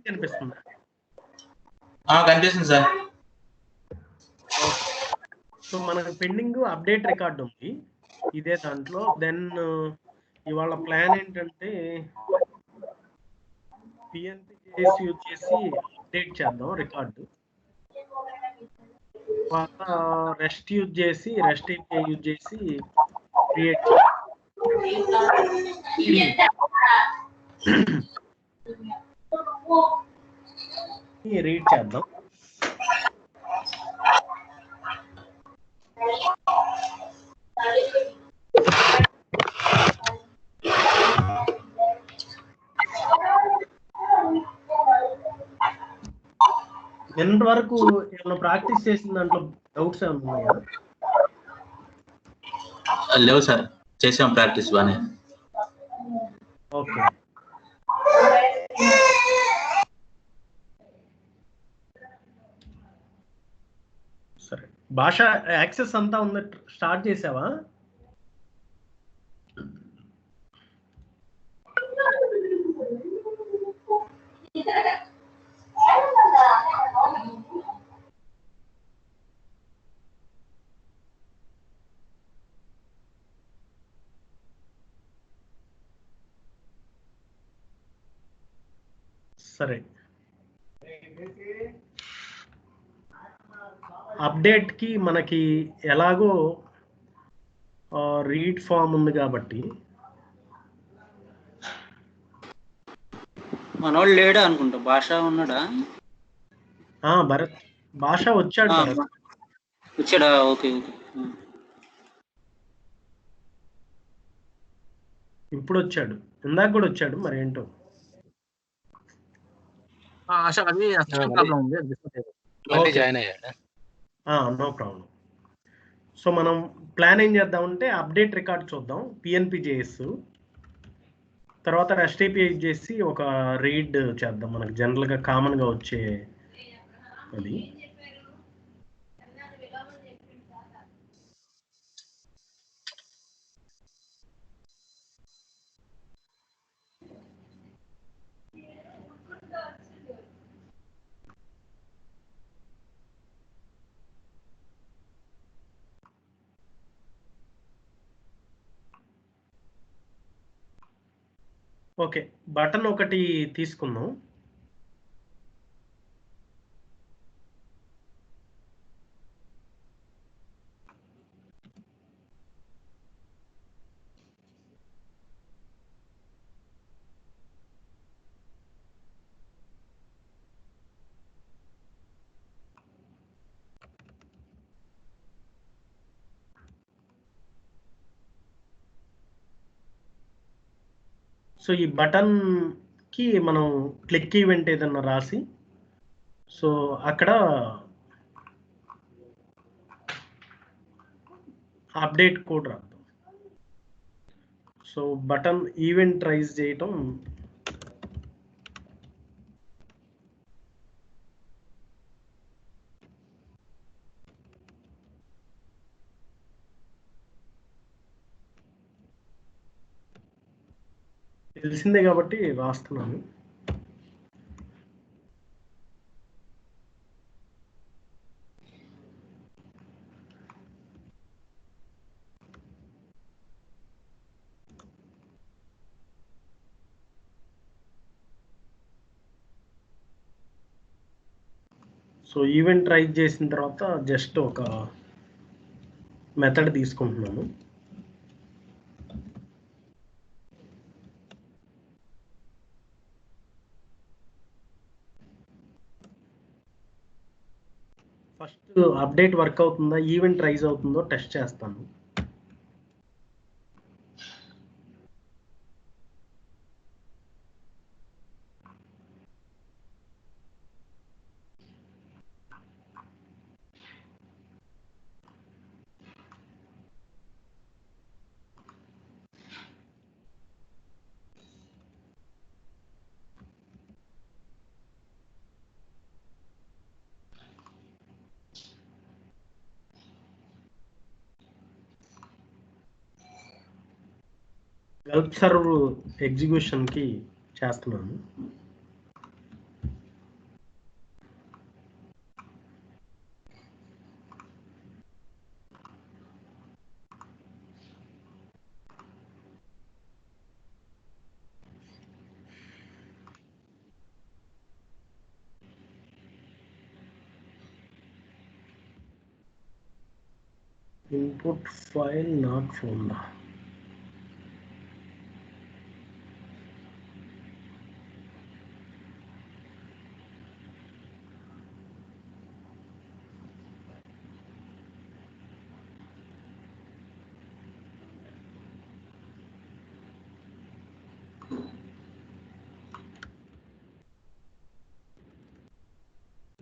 కనిపిస్తుందా? కనిపిస్తుంది sir. So మనకు పెండింగ్ అప్డేట్ రికార్డ్ ఉంది ఇదే దాంట్లో. దెన్ ఇవాళ ప్లాన్ ఏంటంటే పిఎన్పి చేసి యూజ్ చేసి అప్డేట్ చేద్దాం రికార్డు. తర్వాత రెస్ట్ యూజ్ చేసి రెస్ట్ API యూజ్ చేసి క్రియేట్ రీడ్ చేద్దాం. ఎంత వరకు ఏమైనా ప్రాక్టీస్ చేసిన దాంట్లో డౌట్స్ ఏమైనా ఉన్నాయా? లేవు సార్, చేసాం ప్రాక్టీస్ బానే. ఓకే, సరే. భాష యాక్సెస్ అంతా ఉంది, స్టార్ట్ చేసావా? సరే, అప్డేట్ కి మనకి ఎలాగో రీడ్ ఫామ్ ఉంది కాబట్టి మనోళ్ళు లేడా అనుకుంటా, భాష ఉన్నాడా? భరత్, భాష వచ్చాడు. భరత్ వచ్చాడా? Okay okay. ఇప్పుడు వచ్చాడు, ఇందాక కూడా వచ్చాడు, మరి ఏంటో. జాయిన్ అయ్యాడా? No problem. సో మనం ప్లాన్ ఏం చేద్దామంటే అప్డేట్ రికార్డ్ చూద్దాం PNP.js, తర్వాత రెస్ట్ API యూజ్ చేసి ఒక రీడ్ చేద్దాం, మనకు జనరల్గా కామన్గా వచ్చే అది. ఓకే, బటన్ ఒకటి తీసుకుందాం. సో ఈ బటన్ కి మనం క్లిక్ ఈవెంట్ ఏదన్నా రాసి, సో అక్కడ అప్డేట్ కోడ్ రాద్దాం. సో బటన్ ఈవెంట్ రైజ్ చేయటం తెలిసిందే కాబట్టి రాస్తున్నాను. సో ఈవెంట్ రైజ్ చేసిన తర్వాత జస్ట్ ఒక మెథడ్ తీసుకుంటున్నాను. ఫస్ట్ అప్డేట్ వర్క్ అవుతుందా, ఈవెంట్ రైజ్ అవుతుందో టెస్ట్ చేస్తాను. గల్ప్ సర్వ్ ఎగ్జిక్యూషన్కి చేస్తున్నాను. Input file not found.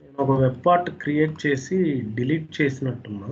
నేను ఒక వెబ్ పార్ట్ క్రియేట్ చేసి డిలీట్ చేసినట్టున్నా.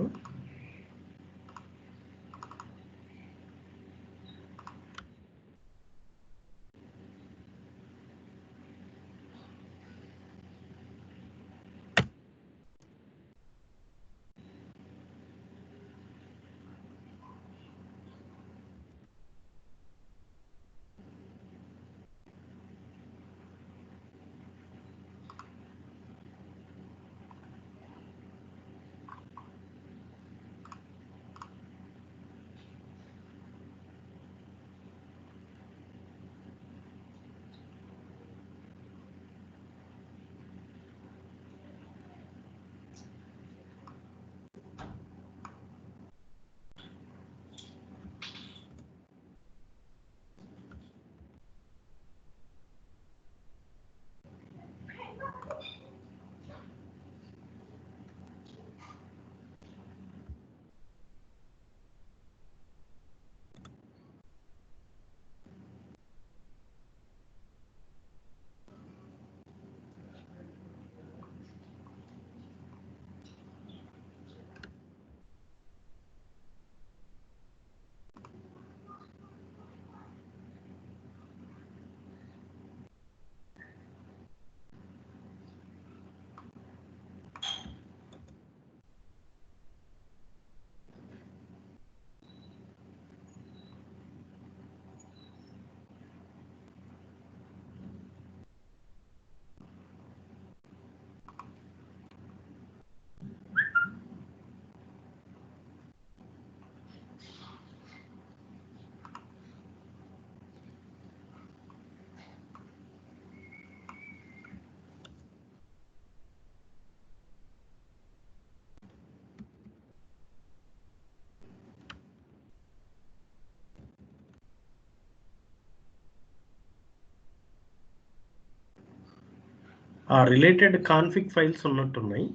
ఆ రిలేటెడ్ కాన్ఫిగ్ ఫైల్స్ ఉన్నట్టున్నాయి.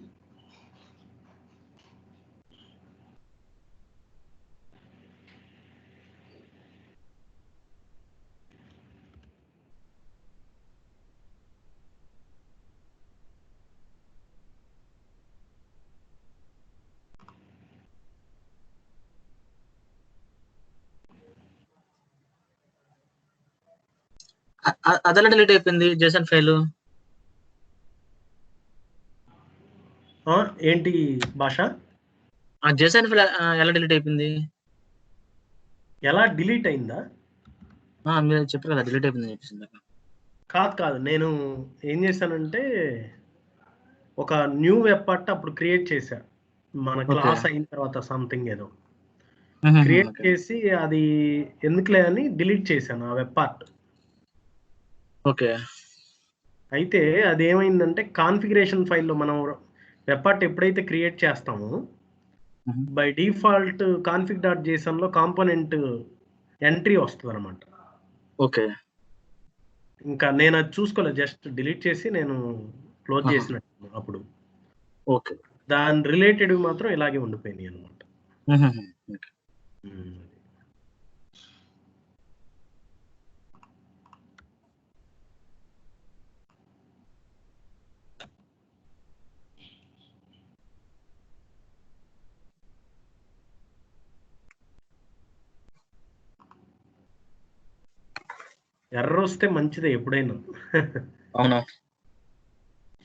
అదెలా డిలీట్ అయిపోయింది జేసన్ ఫైల్? ఏంటి భాష? ఆ జేసన్ ఫైల్ ఎలా డిలీట్ అయిపోయింది? ఎలా డిలీట్ అయిందా? మీరు చెప్పారు కదా డిలీట్ అయిపోయింది చెప్పేసింది. కాదు, నేను ఏం చేశానంటే ఒక న్యూ వెబ్ పార్ట్ అప్పుడు క్రియేట్ చేశా. మన క్లాస్ అయిన తర్వాత సంథింగ్ ఏదో క్రియేట్ చేసి అది ఎందుకులే అని డిలీట్ చేశాను ఆ వెబ్ పార్ట్. ఓకే. అయితే అది ఏమైందంటే కాన్ఫిగరేషన్ ఫైల్లో మనం వెబ్ పార్ట్ ఎప్పుడైతే క్రియేట్ చేస్తామో బై డిఫాల్ట్ కాన్ఫిగ్ డాట్ జేసన్లో కాంపోనెంట్ ఎంట్రీ వస్తుంది అనమాట. ఓకే. ఇంకా నేను అది చూసుకోలేదు, జస్ట్ డిలీట్ చేసి నేను క్లోజ్ చేసినట్టు అప్పుడు. ఓకే. దాని రిలేటెడ్ మాత్రం ఇలాగే ఉండిపోయినాయి అనమాట. ఎర్రర్ వస్తే మంచిదే ఎప్పుడైనా. అవునా?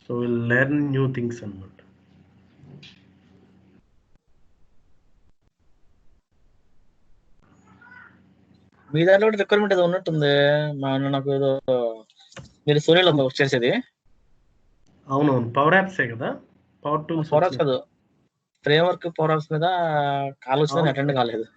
So will learn new things అన్నమాట. మీ దాంట్లో కూడా రిక్వైర్మెంట్ ఏదో ఉన్నట్టుంది. నాకు ఏదో మీరు సోనీలో వర్క్ చేసేది. అవునవును, పవర్ యాప్సే కదా, పవర్ టూల్స్. పవర్ యాప్స్ కాదు, ఫ్రేమ్ వర్క్ పవర్ యాప్స్ మీద కాల్ వచ్చిందని అటెండ్ కాలేదు.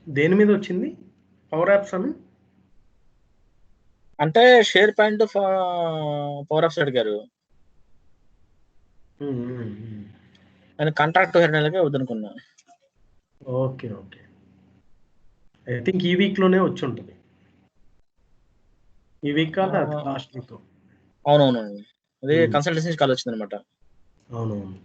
దేని మీద వచ్చింది పవర్ యాప్స్ అని? అంటే షేర్ పాయింట్ పవర్ ఆఫ్స్ అడిగారు. నేను కాంట్రాక్ట్ హెర్నల్గా వద్దనుకున్నా. ఓకే ఓకే, ఐ థింక్ ఈ వీక్లోనే వచ్చి ఉంటుంది. ఈ వీక్ కాదు, అది లాస్ట్ వీక్. అవునవును, అది కన్సల్టెన్సీ కాల్ వచ్చింది అనమాట. అవునవును.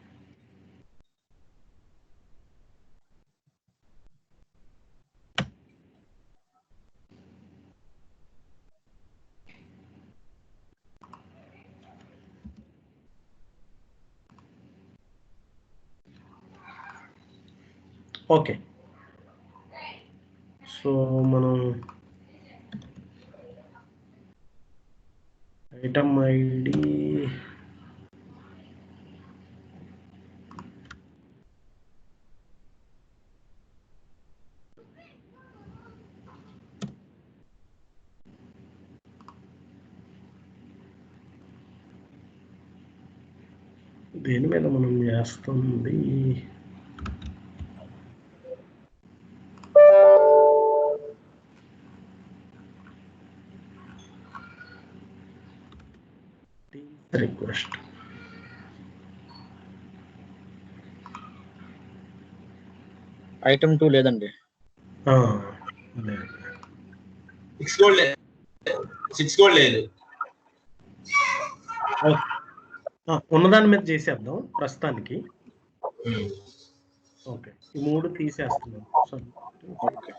ఓకే, సో మనం ఐటమ్ ఐడి దేని మీద మనం చేస్తుంది? రిక్వెస్ట్. ఐటమ్ 2 లేదండి. 6 కూడా లేదు. 6 కూడా లేదు. ఉన్నదాని మీద చేసేద్దాం ప్రస్తుతానికి. ఓకే, ఈ 3 తీసేస్తున్నాం. ఓకే, ఓకే,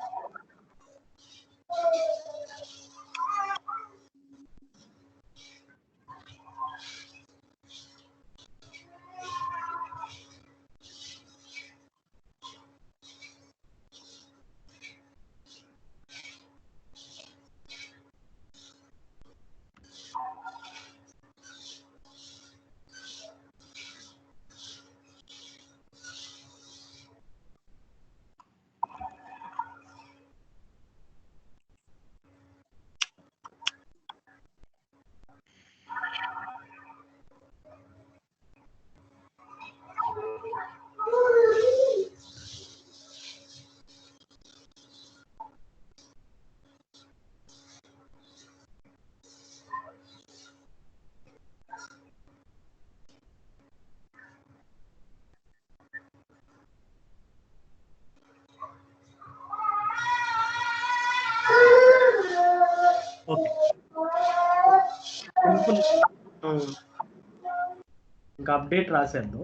ఇంకా అప్డేట్ రాసేద్దాం.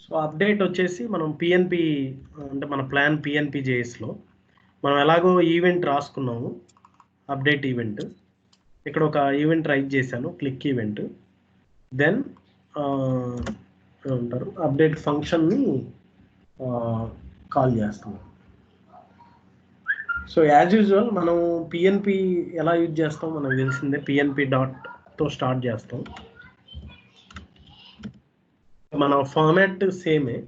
సో అప్డేట్ వచ్చేసి మనం పిఎన్పి, అంటే మన ప్లాన్ పిఎన్పి జేఎస్లో మనం ఎలాగో ఈవెంట్ రాసుకున్నాము, అప్డేట్ ఈవెంట్. ఇక్కడ ఒక ఈవెంట్ రైట్ చేశాను, క్లిక్ ఈవెంట్. దెన్ ఏమంటారు, అప్డేట్ ఫంక్షన్ని కాల్ చేస్తున్నాం. సో యాజ్ యూజువల్ మనం పిఎన్పి ఎలా యూజ్ చేస్తాం మనకు తెలిసిందే, పిఎన్పి డాట్తో స్టార్ట్ చేస్తాం. మన ఫార్మాట్ సేమే.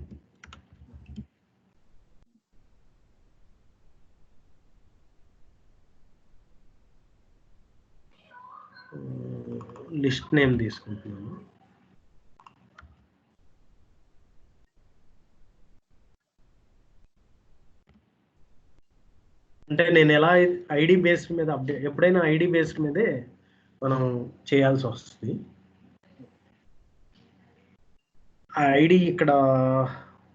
లిస్ట్ నేమ్ తీసుకుంటున్నాను. అంటే నేను ఎలా ఐడి బేస్డ్ మీద అప్డేట్, ఎప్పుడైనా ఐడి బేస్డ్ మీదే మనం చేయాల్సి వస్తుంది. ఆ ఐడి ఇక్కడ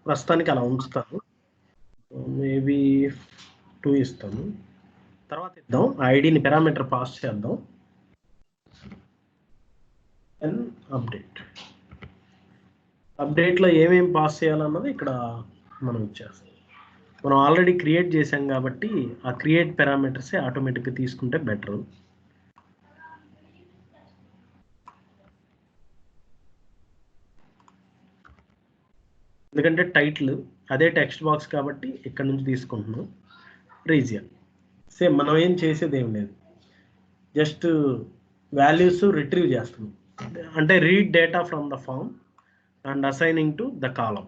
ప్రస్తుతానికి అలా ఉంచుతాను, మేబీ 2 ఇస్తాను, తర్వాత ఇద్దాం. ఆ ఐడిని పారామీటర్ పాస్ చేద్దాం. అండ్ అప్డేట్లో ఏమేమి పాస్ చేయాలన్నది ఇక్కడ మనం ఇచ్చేస్తాం. మనం ఆల్రెడీ క్రియేట్ చేసాం కాబట్టి ఆ క్రియేట్ పారామీటర్సే ఆటోమేటిక్గా తీసుకుంటే బెటర్. ఎందుకంటే టైటిల్ అదే టెక్స్ట్ బాక్స్ కాబట్టి ఇక్కడ నుంచి తీసుకుంటున్నాం. రీజియన్ సేమ్, మనం ఏం చేసేది ఏం లేదు, జస్ట్ వాల్యూస్ రిట్రీవ్ చేస్తున్నాం. అంటే read data from the form and assigning to the column.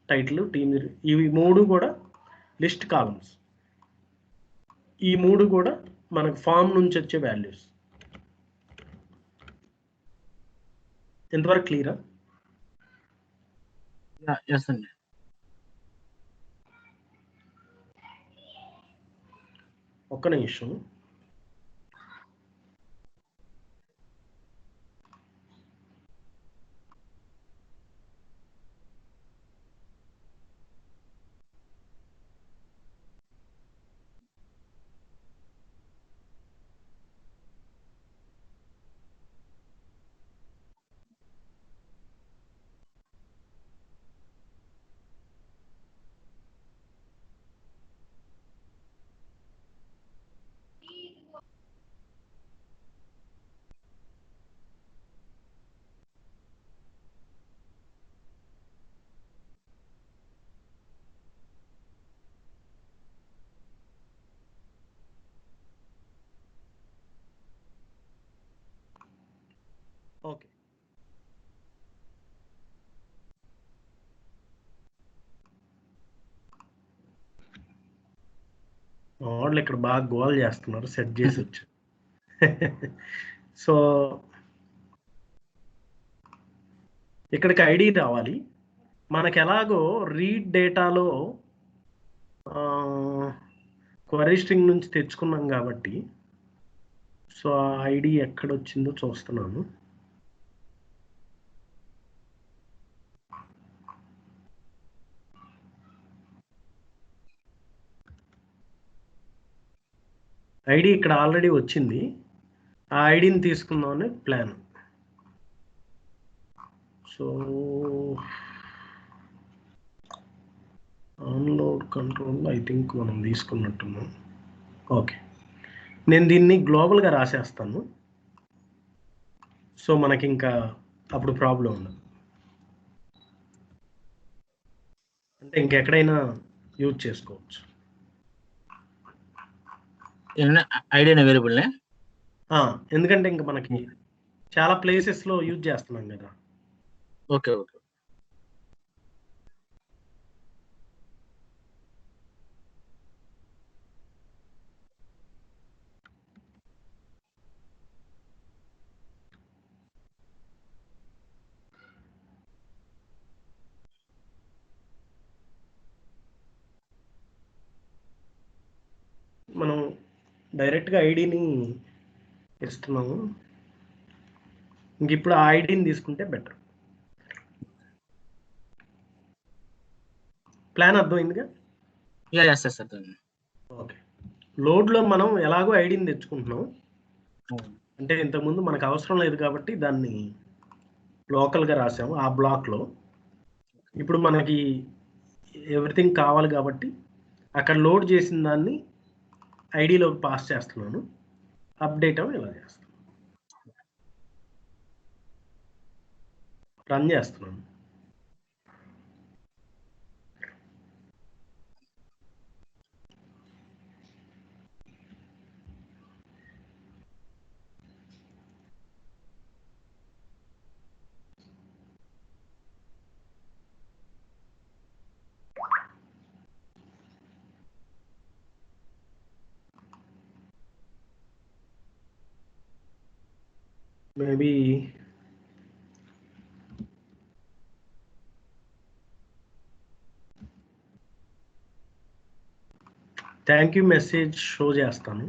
Title, team, ఇవి 3 కూడా లిస్ట్ కాలమ్స్. ఈ 3 కూడా మనకు ఫామ్ నుంచి వచ్చే వాల్యూస్. ఎంతవరకు క్లియరా? ఎస్ అండి. ఒక్క నిమిషం. ఓకే. వాళ్ళు ఇక్కడ బాగా గోల్ చేస్తున్నారు, సెట్ చేసి వచ్చి. సో ఇక్కడికి ఐడి రావాలి. మనకి ఎలాగో రీడ్ డేటాలో క్వరీ స్ట్రింగ్ నుంచి తెచ్చుకున్నాం కాబట్టి, సో ఆ ఐడి ఎక్కడొచ్చిందో చూస్తున్నాను. ఐడి ఇక్కడ ఆల్రెడీ వచ్చింది. ఆ ఐడిని తీసుకుందామని plan. So onload control I think మనం తీసుకున్నట్టున్నాం. ఓకే, నేను దీన్ని గ్లోబల్గా రాసేస్తాను. సో మనకి ఇంకా అప్పుడు ప్రాబ్లం ఉండదు, అంటే ఇంకెక్కడైనా యూజ్ చేసుకోవచ్చు. ID available. ఎందుకంటే ఇంకా మనకి చాలా ప్లేసెస్లో యూజ్ చేస్తున్నాం కదా. Okay okay. మనం డైరెక్ట్గా ఐడిని ఇస్తున్నాము. ఇంక ఇప్పుడు ఆ ఐడిని తీసుకుంటే బెటర్. ప్లాన్ అర్థమైందిగా? ఓకే. లోడ్లో మనం ఎలాగో ఐడిని తెచ్చుకుంటున్నాం, అంటే ఇంతకుముందు మనకు అవసరం లేదు కాబట్టి దాన్ని లోకల్గా రాసాము ఆ బ్లాక్లో. ఇప్పుడు మనకి ఎవ్రీథింగ్ కావాలి కాబట్టి అక్కడ లోడ్ చేసిన దాన్ని ఐడిలోకి పాస్ చేస్తున్నాను. అప్డేట్ అవి ఇలా చేస్తాను, రన్ చేస్తున్నాను. Maybe thank you message show చేస్తాను.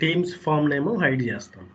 టీమ్స్ ఫామ్ నేమో హైడ్ చేస్తాను.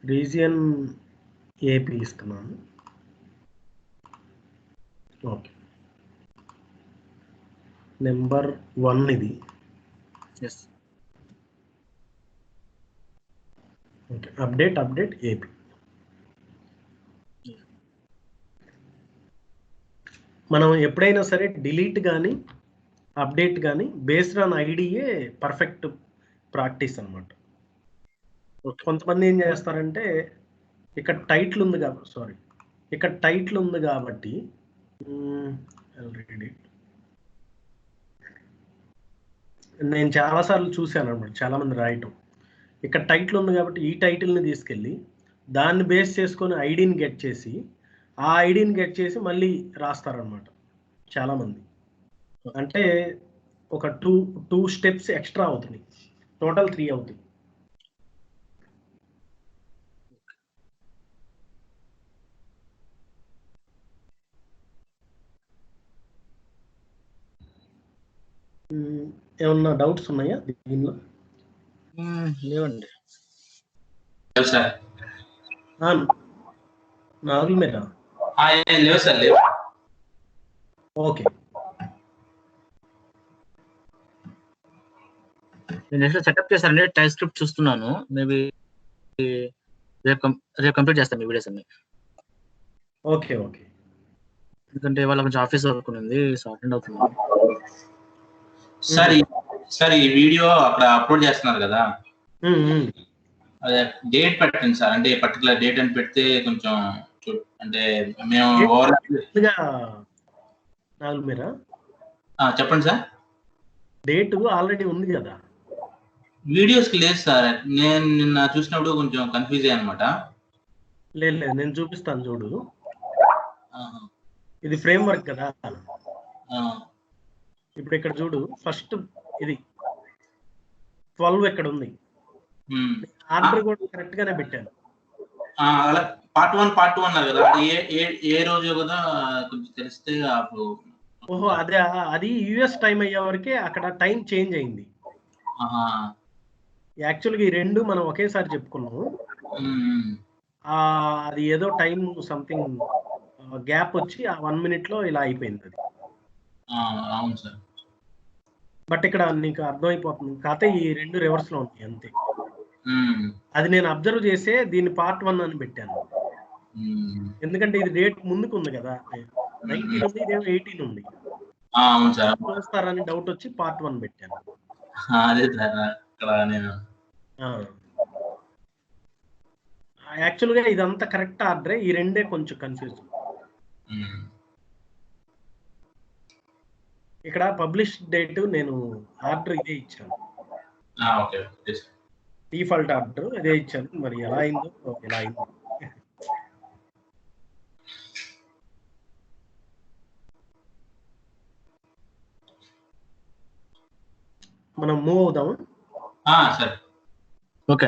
రీజియన్ ఏపీ ఇస్తున్నాను. ఓకే, నెంబర్ 1 ఇది. Okay, update AP. మనం ఎప్పుడైనా సరే డిలీట్ కానీ అప్డేట్ కానీ బేస్డ్ ఆన్ ఐడియే పర్ఫెక్ట్ ప్రాక్టీస్ అనమాట. కొంతమంది ఏం చేస్తారంటే ఇక్కడ టైటిల్ ఉంది కాబట్టి ఇక్కడ టైటిల్ ఉంది కాబట్టి నేను చాలాసార్లు చూశాను అనమాట, చాలామంది రాయటం. ఇక్కడ టైటిల్ ఉంది కాబట్టి ఈ టైటిల్ని తీసుకెళ్ళి దాన్ని బేస్ చేసుకొని ఐడిని గెట్ చేసి ఆ ఐడిని గెట్ చేసి మళ్ళీ రాస్తారనమాట చాలామంది. అంటే ఒక టూ స్టెప్స్ ఎక్స్ట్రా అవుతున్నాయి, టోటల్ 3 అవుతాయి. ఏమన్నా డౌట్స్ ఉన్నాయా దీనిలో? లేవండి సార్. నాగుల మీద లేవు సార్, లేవు. ఓకే, నేను ఎట్లా సెటప్ చేశానంటే టైప్ స్క్రిప్ట్ చూస్తున్నాను. మేబీ రేపు కంప్లీట్ చేస్తాను మీ వీడియోస్ అన్ని. Okay okay. ఎందుకంటే వాళ్ళ కొంచెం ఆఫీస్ వర్క్ ఉంది, సో అటెండ్ అవుతుంది. సార్ ఈ వీడియో అక్కడ అప్లోడ్ చేస్తున్నారు కదా, అదే డేట్ పెట్టండి సార్. అంటే పర్టికులర్ డేట్ అని పెడితే కొంచెం అంటే మేము చెప్పండి సార్. డేట్ ఆల్రెడీ ఉంది కదా వీడియోస్ కి లేదు సార్. నేను నిన్న చూసినప్పుడు కొంచెం కన్ఫ్యూజ్ అయ్యా అనమాట. లేదు నేను చూపిస్తాను చూడు. ఇది ఫ్రేమ్ వర్క్ కదా. ఇప్పుడు ఇక్కడ చూడు, ఫస్ట్ ఇది 12 ఎక్కడ ఉంది, ఆర్డర్ కూడా కరెక్ట్ గానే పెట్టాను. అలా పార్ట్ 1 అన్నారు కదా, ఏ రోజు కదా కొంచెం తెలిస్తే అప్పుడు. ఓహో అదే, అది యుఎస్ టైం అయ్యే వరకే అక్కడ టైం చేంజ్ అయింది. యాక్చువల్గా ఈ రెండు మనం ఒకేసారి చెప్పుకున్నాము. అది ఏదో టైం సంథింగ్ గ్యాప్ వచ్చి ఆ 1 minute లో ఇలా అయిపోయింది అది. అవును సార్. బట్ ఇక్కడ నీకు అర్థమైపోతుంది, కాకపోతే ఈ రెండు రివర్స్ లో ఉంటాయి అంతే. అది నేను అబ్జర్వ్ చేసే దీన్ని పార్ట్ 1 అని పెట్టాను, ఎందుకంటే ఇది డేట్ ముందుకు ఉంది కదా, 19 ఉంది, ఇదేమో 18 ఉంది. చూస్తారని డౌట్ వచ్చి పార్ట్ 1 పెట్టాను. యాక్చువల్ గా ఇదంతా కరెక్ట్ ఆర్డరే, ఈ రెండే కొంచెం కన్ఫ్యూజ్. ఇక్కడ పబ్లిష్ డేట్ నేను ఆర్డర్ ఇదే ఇచ్చాను, డిఫాల్ట్ ఆర్డర్ ఇదే ఇచ్చాను. మరి ఎలా అయిందో ఎలా అయిందో. మనం మూవ్ అవుదాము. Okay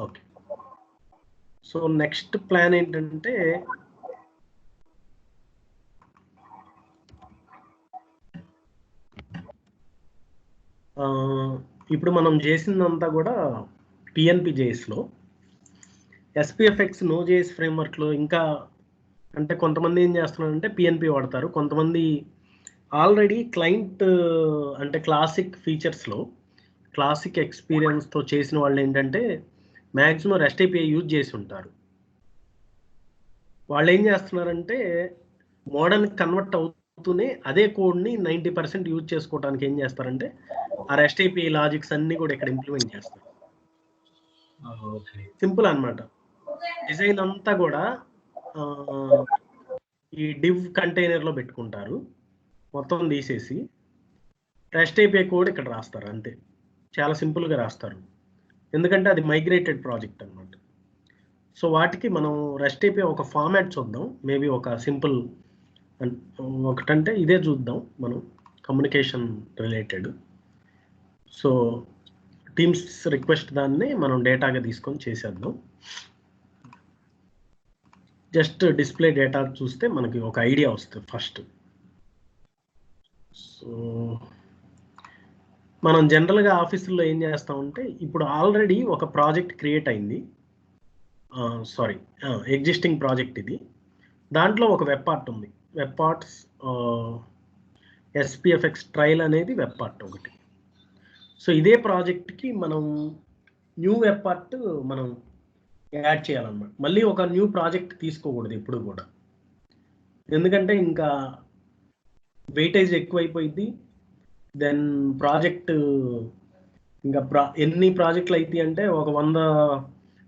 okay. So next plan ఏంటంటే ఇప్పుడు మనం చేసిందంతా కూడా PNP-JSలో, SPFX Node.js ఫ్రేమ్వర్క్లో ఇంకా అంటే కొంతమంది ఏం చేస్తున్నారంటే PNP వాడతారు, కొంతమంది ఆల్రెడీ క్లయింట్ అంటే క్లాసిక్ ఫీచర్స్లో క్లాసిక్ ఎక్స్పీరియన్స్తో చేసిన వాళ్ళు ఏంటంటే మ్యాక్సిమం REST API యూజ్ చేసి ఉంటారు. వాళ్ళు ఏం చేస్తున్నారంటే మోడర్న్ కన్వర్ట్ అవుతూనే అదే కోడ్ని 90% యూజ్ చేసుకోవడానికి ఏం చేస్తారంటే ఆ REST API లాజిక్స్ అన్ని కూడా ఇక్కడ ఇంప్లిమెంట్ చేస్తారు. సింపుల్ అన్నమాట. డిజైన్ అంతా కూడా ఈ div కంటైనర్లో పెట్టుకుంటారు, మొత్తం తీసేసి REST API కోడ్ ఇక్కడ రాస్తారు అంతే. చాలా సింపుల్గా రాస్తారు, ఎందుకంటే అది మైగ్రేటెడ్ ప్రాజెక్ట్ అన్నమాట. సో వాటికి మనం REST API ఒక ఫార్మాట్ చూద్దాం, మేబీ ఒక సింపుల్ ఒకటంటే ఇదే చూద్దాం మనం, communication related. So teams request దాన్ని మనం డేటాగా తీసుకొని చేసేద్దాం. జస్ట్ డిస్ప్లే డేటా చూస్తే మనకి ఒక ఐడియా వస్తుంది ఫస్ట్. సో మనం జనరల్గా ఆఫీసుల్లో ఏం చేస్తామంటే ఇప్పుడు ఆల్రెడీ ఒక ప్రాజెక్ట్ క్రియేట్ అయింది, ఎగ్జిస్టింగ్ ప్రాజెక్ట్ ఇది. దాంట్లో ఒక వెబ్ పార్ట్ ఉంది, వెబ్ పార్ట్స్ SPFX ట్రయల్ అనేది వెబ్ పార్ట్ ఒకటి. సో ఇదే ప్రాజెక్ట్కి మనం న్యూ వెబ్ పార్ట్ మనం యాడ్ చేయాలన్నమాట. మళ్ళీ ఒక న్యూ ప్రాజెక్ట్ తీసుకోకూడదు ఎప్పుడు కూడా, ఎందుకంటే ఇంకా వెయిటేజ్ ఎక్కువైపోయింది. దెన్ ప్రాజెక్ట్ ఇంకా ఎన్ని ప్రాజెక్టులు అవుతాయి అంటే ఒక 100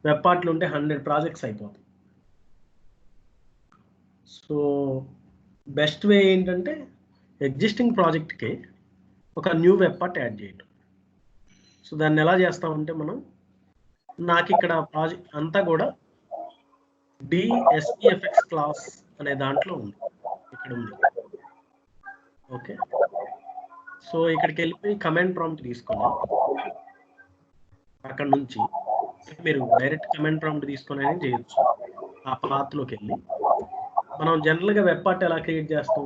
వెబ్ పార్ట్లు ఉంటే 100 ప్రాజెక్ట్స్ అయిపోతాయి. సో బెస్ట్ వే ఏంటంటే ఎగ్జిస్టింగ్ ప్రాజెక్ట్కి ఒక న్యూ వెబ్ పార్ట్ యాడ్ చేయటం. సో దాన్ని ఎలా చేస్తామంటే నాకు ఇక్కడ ప్రాజెక్ట్ అంతా కూడా SPFX క్లాస్ అనే దాంట్లో ఉంది, ఇక్కడ ఉంది. ఓకే, సో ఇక్కడికి వెళ్ళిపోయి కమాండ్ ప్రాంప్ట్ తీసుకొని అక్కడ నుంచి మీరు డైరెక్ట్ కమాండ్ ప్రాంప్ట్ తీసుకొని అయినా చేయొచ్చు. ఆ పాత్లోకి వెళ్ళి మనం జనరల్గా వెబ్ పార్ట్ ఎలా క్రియేట్ చేస్తాం?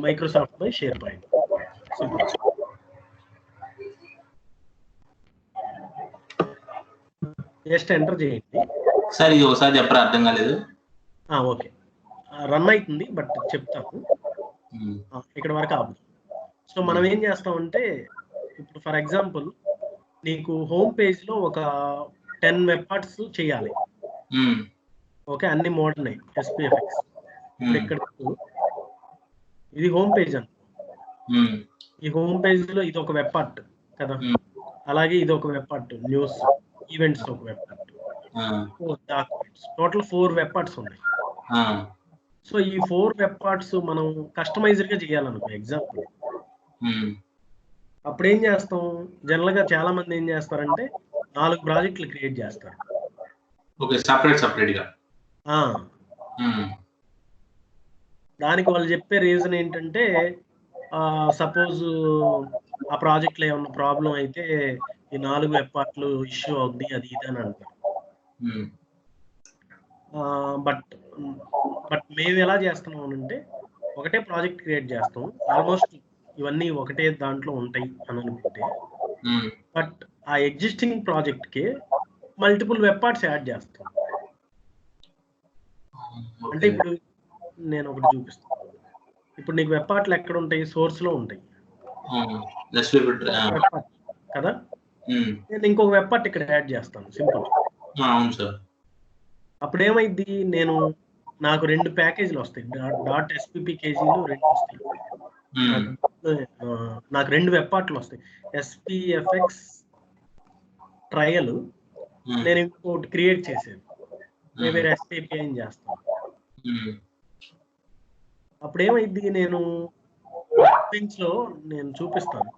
Microsoft by share point. Just enter చేయండి. సార్ ఇది ఒకసారి చెప్పరా, అర్థం కాలేదు. ఓకే, రన్ అవుతుంది బట్ చెప్తాను. ఇక్కడ వరకు ఆపుదాం. సో మనం ఏం చేస్తామంటే ఇప్పుడు ఫర్ ఎగ్జాంపుల్ నీకు హోమ్ పేజ్ లో ఒక 10 వెబ్ పార్ట్స్ చేయాలి. ఓకే, అన్ని మోడర్న్ SPFX. ఇక్కడ ఇది హోమ్ పేజ్ అన్న, ఈ హోమ్ పేజ్ లో ఇది ఒక వెబ్ పార్ట్ కదా, అలాగే ఇది ఒక వెబ్ పార్ట్, న్యూస్ ఈవెంట్స్ ఒక web part, documents, total 4 web parts ఉన్నాయి. సో ఈ 4 వెబ్ పార్ట్స్ మనం కస్టమైజర్ గా చేయాలనుకో ఎగ్జాంపుల్, అప్పుడు ఏం చేస్తాం? జనరల్ గా చాలా మంది ఏం చేస్తారంటే 4 ప్రాజెక్టులు క్రియేట్ చేస్తారు. ఓకే, సెపరేట్ గా. దానికి వాళ్ళు చెప్పే రీజన్ ఏంటంటే సపోజ్ ఆ ప్రాజెక్ట్ లో ఏమన్నా ప్రాబ్లం అయితే ఈ 4 వెబ్ పార్ట్లు ఇష్యూ అవుద్ది, అది ఇది అని అంటారు. బట్ మేము ఎలా చేస్తున్నాం అంటే ఒకటే ప్రాజెక్ట్ క్రియేట్ చేస్తాం, ఆల్మోస్ట్ ఇవన్నీ ఒకటే దాంట్లో ఉంటాయి అని అనుకుంటే, బట్ ఆ ఎగ్జిస్టింగ్ ప్రాజెక్ట్ కి మల్టిపుల్ వెబ్ పార్ట్స్ యాడ్ చేస్తాం. అంటే ఇప్పుడు నేను ఒకటి చూపిస్తాను. ఇప్పుడు నీకు వెబ్ పార్ట్లు ఎక్కడ ఉంటాయి? సోర్స్ లో ఉంటాయి కదా. నేను ఇంకొక వెబ్ పార్ట్ ఇక్కడ యాడ్ చేస్తాను, సింపుల్. అప్పుడు ఏమైంది, నాకు 2 ప్యాకేజీలు వస్తాయి, .SPP కేజీలు 2 వస్తాయి. నాకు 2 వెబ్ పార్ట్లు వస్తాయి, SPFX ట్రయల్, నేను ఇంకోటి క్రియేట్ చేసేది, నేను SPAPI అని చేస్తాను. అప్పుడు ఏమైంది, నేను బెంచ్ లో నేను చూపిస్తాను,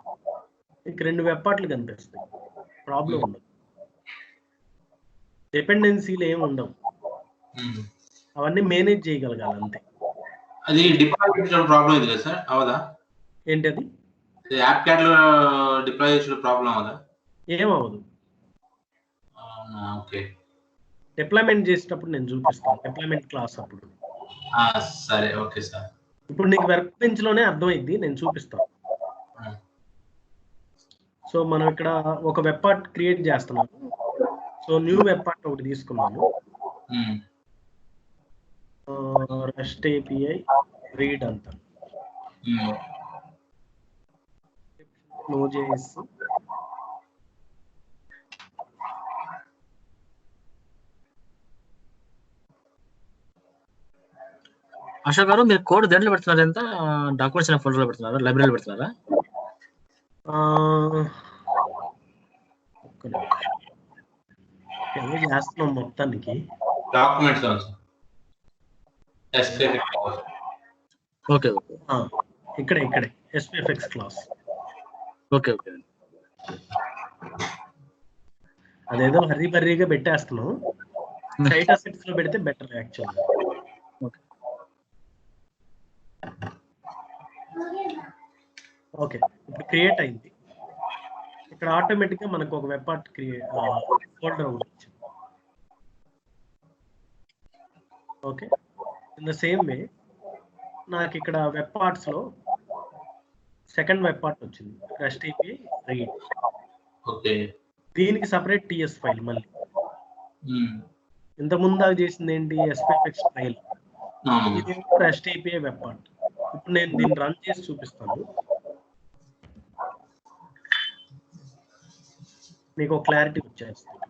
ఇంక 2 వెబ్ పార్ట్లు కనిపిస్తాయి, ప్రాబ్లం ఉండదు, డిపెండెన్సీలు ఏమి ఉండవు, అవన్నీ మేనేజ్ చేయగలగాలి అంతే. అది డిప్లాయ్ చేసిన ప్రాబ్లం ఇది కదా సార్, అవదా? ఏంటది? యాప్ క్యాట్ లో డిప్లాయ్ చేసిన ప్రాబ్లం అవదా? ఏమవదు. ఓకే, డిప్లాయ్మెంట్ చేసేటప్పుడు నేను చూపిస్తాను, డిప్లాయ్మెంట్ క్లాస్ అప్పుడు. సరే, ఓకే సార్. ఇప్పుడు నీకు వర్క్ బెంచ్ లోనే అర్థమైంది, నేను చూపిస్తాను. సో మనం ఇక్కడ ఒక వెబ్ పార్ట్ క్రియేట్ చేస్తున్నాము. సో న్యూ వెబ్ పార్ట్ ఒకటి తీసుకున్నాము, REST API రీడ్ అంతా, Node.js, అశోక్ గారు మీరు కోడ్ దేంట్లో పెడుతున్నారు? ఎంత డాక్యుమెంట్స్ అనే ఫోల్డర్లో పెడుతున్నారా, లైబ్రరీలో పెడుతున్నారా? చేస్తున్నాం మొత్తానికి డాక్యుమెంట్స్. ఓకే ఓకే, ఇక్కడే SPFX క్లాస్. ఓకే ఓకే, అదేదో హర్రీబర్రీగా పెట్టేస్తున్నాం, సైట్ అసెట్స్ లో పెడితే బెటర్ యాక్చువల్గా. ఓకే, ఇప్పుడు క్రియేట్ అయింది. ఇక్కడ ఆటోమేటిక్ గా మనకు ఒక వెబ్ పార్ట్ ఫోల్డర్ ఒకటి వచ్చింది. Okay, in the same way నాకు ఇక్కడ వెబ్ పార్ట్స్ లో సెకండ్ వెబ్ పార్ట్ వచ్చింది, REST API రీడ్. ఓకే, దీనికి సపరేట్ TS ఫైల్. మళ్ళీ ఇంత ముందు అది చేసింది ఏంటి? SPFX file. ఇది REST API వెబ్ పార్ట్. ఇప్పుడు నేను దీన్ని రన్ చేసి చూపిస్తాను, మీకు క్లారిటీ వచ్చేస్తుంది.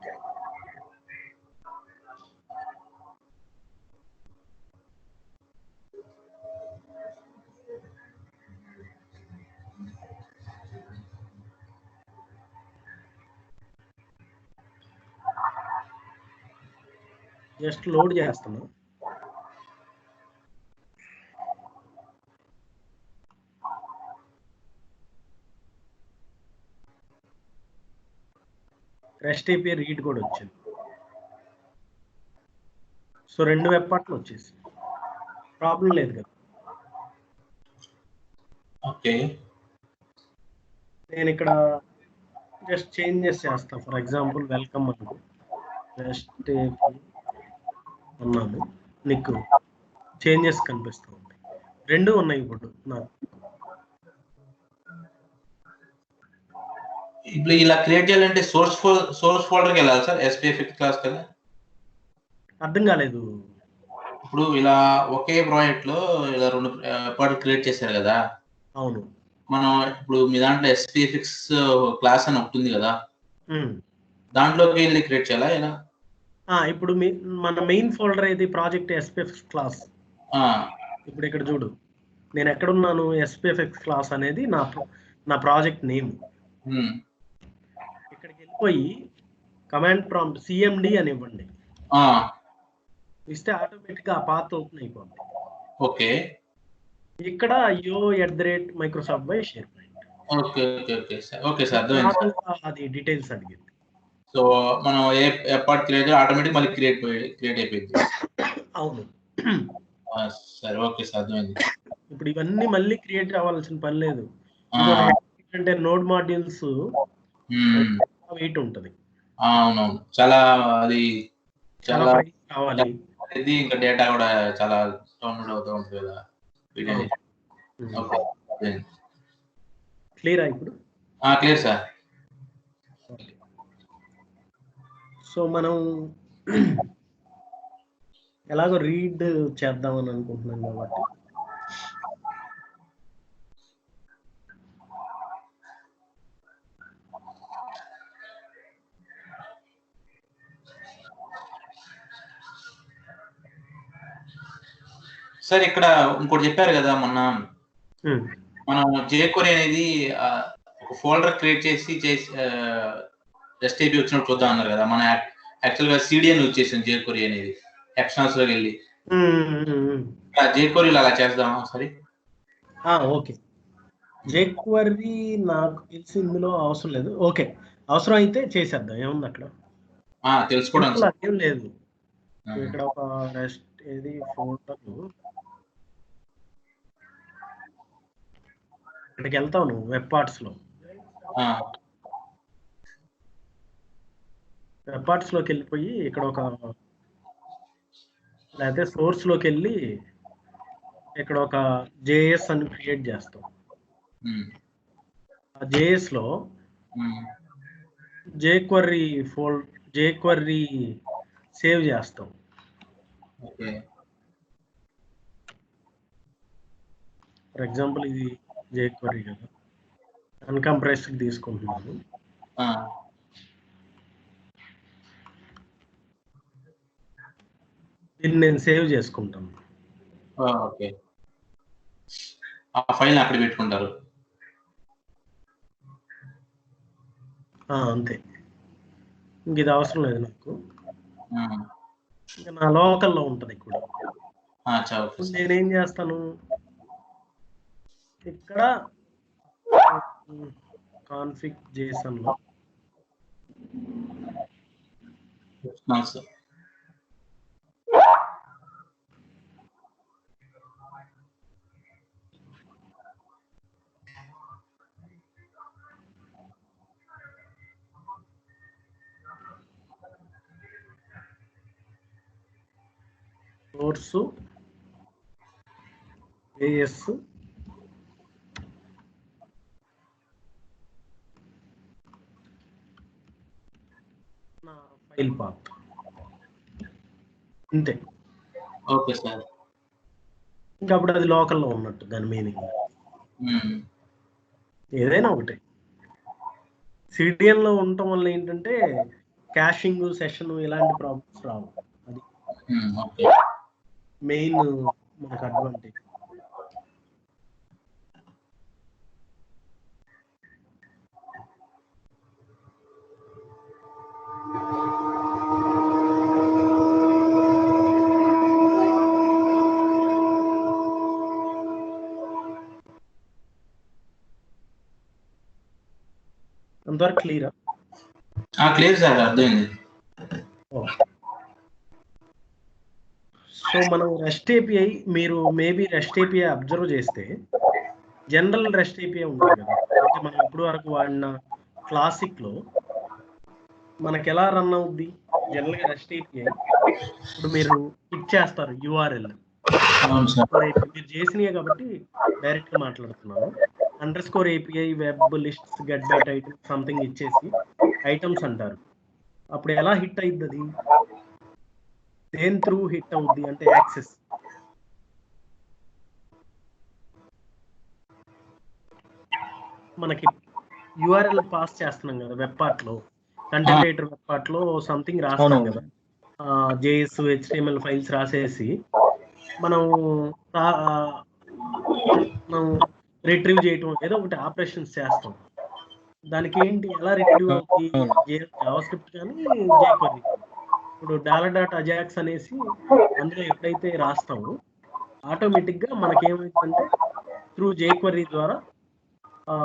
జస్ట్ లోడ్ చేస్తున్నా. రెస్ట్ ఏపీఐ రీడ్ కూడా వచ్చింది. సో 2 వెబ్ పార్ట్లు వచ్చేసి ప్రాబ్లం లేదు కదా. ఓకే. నేను ఇక్కడ జస్ట్ చేంజెస్ చేస్తాను. ఫర్ ఎగ్జాంపుల్ వెల్కమ్ అనుకో, రెస్ట్ ఏపీఐ అన్నాను, నీకు చేంజెస్ కనిపిస్తూ ఉంటాయి. 2 ఉన్నాయి ఇప్పుడు నాకు. ఇప్పుడు ఇలా క్రియేట్ చేయాలంటే సోర్స్ ఫోల్డర్కి వెళ్ళాలి సార్, SPFX క్లాస్ కదా. అర్థం కాలేదు. ఇప్పుడు ఇలా ఒకే ప్రాజెక్ట్ లో ఇలా 2 పార్ట్ క్రియేట్ చేశారు కదా. అవును. మనం ఇప్పుడు మీ దాంట్లో SPFX క్లాస్ అని ఒకటి ఉంది కదా, దాంట్లోకి వెళ్ళి క్రియేట్ చేయాలా ఇలా? ఇప్పుడు మన మెయిన్ ఫోల్డర్ ఏది? Project SPFX class. ఇప్పుడు ఇక్కడ చూడు, నేను ఎక్కడున్నాను? SPFX క్లాస్ అనేది నా ప్రాజెక్ట్ నేమ్. ఇక్కడికి వెళ్ళిపోయి కమాండ్ ప్రాంప్ట్ CMD అని ఇవ్వండి. ఇస్తే ఆటోమేటిక్గా ఆ పాత్ ఓపెన్ అయిపోతుంది. ఓకే. ఇక్కడ yo@microsoft by SharePoint. Okay okay okay sir. Okay sir, అర్థమైంది. అది డీటెయిల్స్ అడిగింది. సో మనం ఏ పార్ట్ క్రియేట్ ఆటోమేటిక్ మళ్ళీ క్రియేట్ అయిపోయింది. అవును. సరే, ఓకే సార్, అర్థమైంది. ఇప్పుడు ఇవన్నీ మళ్ళీ క్రియేట్ అవ్వాల్సిన పని లేదు. అంటే నోడ్ మాడ్యూల్స్ వెయిట్ ఉంటుంది. అవునవును, చాలా అది చాలా ప్రైస్ కావాలి. ఇది ఇంకా డేటా కూడా చాలా డౌన్లోడ్ అవుతూ ఉంటుంది కదా. క్లియరా ఇప్పుడు? Clear sir. సో మనం ఎలాగో రీడ్ చేద్దామని అనుకుంటున్నాం కాబట్టి సార్ ఇక్కడ ఇంకోటి చెప్పారు కదా మొన్న, మనం jQuery అనేది ఒక ఫోల్డర్ క్రియేట్ చేసి రెస్ట్ ఏపీ వచ్చినప్పుడు చూద్దాం అన్నారు కదా. మన యాక్చువల్ గా CDN యూజ్ చేసాం jQuery అనేది ఎక్స్టర్నల్స్ లోకి వెళ్ళి. jQuery అలా చేద్దాం సరే. ఓకే. jQuery నాకు తెలిసి ఇందులో అవసరం లేదు. ఓకే, అవసరం అయితే చేసేద్దాం, ఏముంది అక్కడ తెలుసుకోవడం ఏం లేదు. ఇక్కడ ఒక రెస్ట్ ఏది ఫోల్డర్, ఇక్కడికి వెళ్తావు నువ్వు వెబ్ పార్ట్స్ లోకి వెళ్ళిపోయి ఇక్కడ ఒక, లేకపోతే సోర్స్ లోకి వెళ్ళి ఇక్కడ ఒక JS అని క్రియేట్ చేస్తాం. ఆ JS లో jQuery సేవ్ చేస్తాం. ఫర్ ఎగ్జాంపుల్ ఇది jQuery కదా, అన్కంప్రెస్డ్ తీసుకుంటున్నాను. దీన్ని నేను సేవ్ చేసుకుంటాను. ఓకే, ఆ ఫైల్ అక్కడ పెట్టుకుంటారు. అంతే, ఇంక ఇది అవసరం లేదు నాకు. ఇంకా నా లోకల్లో ఉంటుంది కూడా. నేనేం చేస్తాను, ఇక్కడ కాన్ఫిగ్ JSON లో సోర్సు JS నా ఫైల్ పాత్, అంతే. Okay sir. ఇంకా అప్పుడు అది లోకల్లో ఉన్నట్టు దాని మీనింగ్. ఏదైనా ఒకటి CDN లో ఉండటం వల్ల ఏంటంటే క్యాషింగ్, సెషన్ ఇలాంటి ప్రాబ్లమ్స్ రావు. అది మెయిన్ మనకు అడ్వాంటేజ్. అంతవరకు క్లియరా? క్లియర్ సార్, అర్థమైంది. సో మనం రెస్ట్ ఏపీఐ, మీరు మేబీ రెస్ట్ ఏపీఐ అబ్జర్వ్ చేస్తే జనరల్ రెస్ట్ ఏపీఐ ఉంటుంది కదా, అంటే మనం ఇప్పుడు వరకు వాడిన క్లాసిక్లో మనకి ఎలా రన్ అవుద్ది జనరల్గా రెస్ట్ ఏపీఐ. ఇప్పుడు మీరు హిట్ చేస్తారు యూఆర్ఎల్, అవును సార్. మీరు చేసినాయి కాబట్టి డైరెక్ట్గా మాట్లాడుతున్నాను. Underscore API web lists get byte item something ఇచ్చేసి ఐటమ్స్ అంటారు. అప్పుడు ఎలా హిట్ అయ్యిద్ది అది? దేని త్రూ హిట్ అవుద్ది అంటే యాక్సెస్. మనకి యూఆర్ఎల్ పాస్ చేస్తున్నాం కదా వెబ్ పార్ట్లో, కంటెంట్ రైటర్ వెబ్ పార్ట్లో సంథింగ్ రాస్తాం కదా, జేఎస్ హెచ్టిఎంఎల్ ఫైల్స్ రాసేసి మనం రిట్రీవ్ చేయటం ఏదో ఒకటి ఆపరేషన్స్ చేస్తాం. దానికి ఏంటి ఎలా రిట్రీవ్ అవుతుంది? జావా స్క్రిప్ట్ కానీ jQuery. ఇప్పుడు $. అనేసి అందులో ఎప్పుడైతే రాస్తామో ఆటోమేటిక్గా మనకేమైందంటే త్రూ jQuery ద్వారా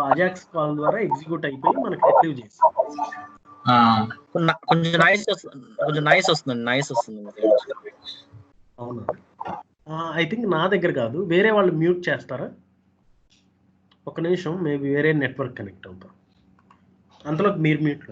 అజాక్స్ కాల్ ద్వారా ఎగ్జిక్యూట్ అయిపోయి మనకి రిట్రీవ్ చేస్తాం. కొంచెం నైస్ వస్తుంది. అవునా? ఐ థింక్ నా దగ్గర కాదు, వేరే వాళ్ళు మ్యూట్ చేస్తారా? ఒక నిమిషం, మేబీ వేరే నెట్వర్క్ కనెక్ట్ అవుతాం, అంతలో మీరు మ్యూట్.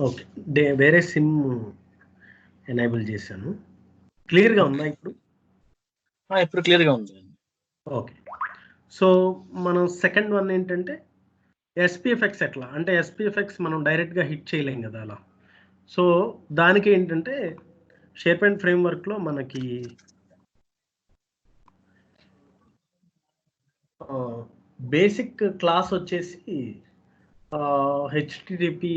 ఓకే, వేరే సిమ్ ఎనేబుల్ చేశాను. క్లియర్గా ఉందా ఇప్పుడు? ఇప్పుడు క్లియర్గా ఉంది. ఓకే, సో మనం సెకండ్ వన్ ఏంటంటే ఎస్పీఎఫ్ఎక్స్. ఎట్లా అంటే ఎస్పీఎఫ్ఎక్స్ మనం డైరెక్ట్గా హిట్ చేయలేం కదా అలా. సో దానికి ఏంటంటే షేర్ పాయింట్ ఫ్రేమ్వర్క్లో మనకి బేసిక్ క్లాస్ వచ్చేసి హెచ్టిటిపి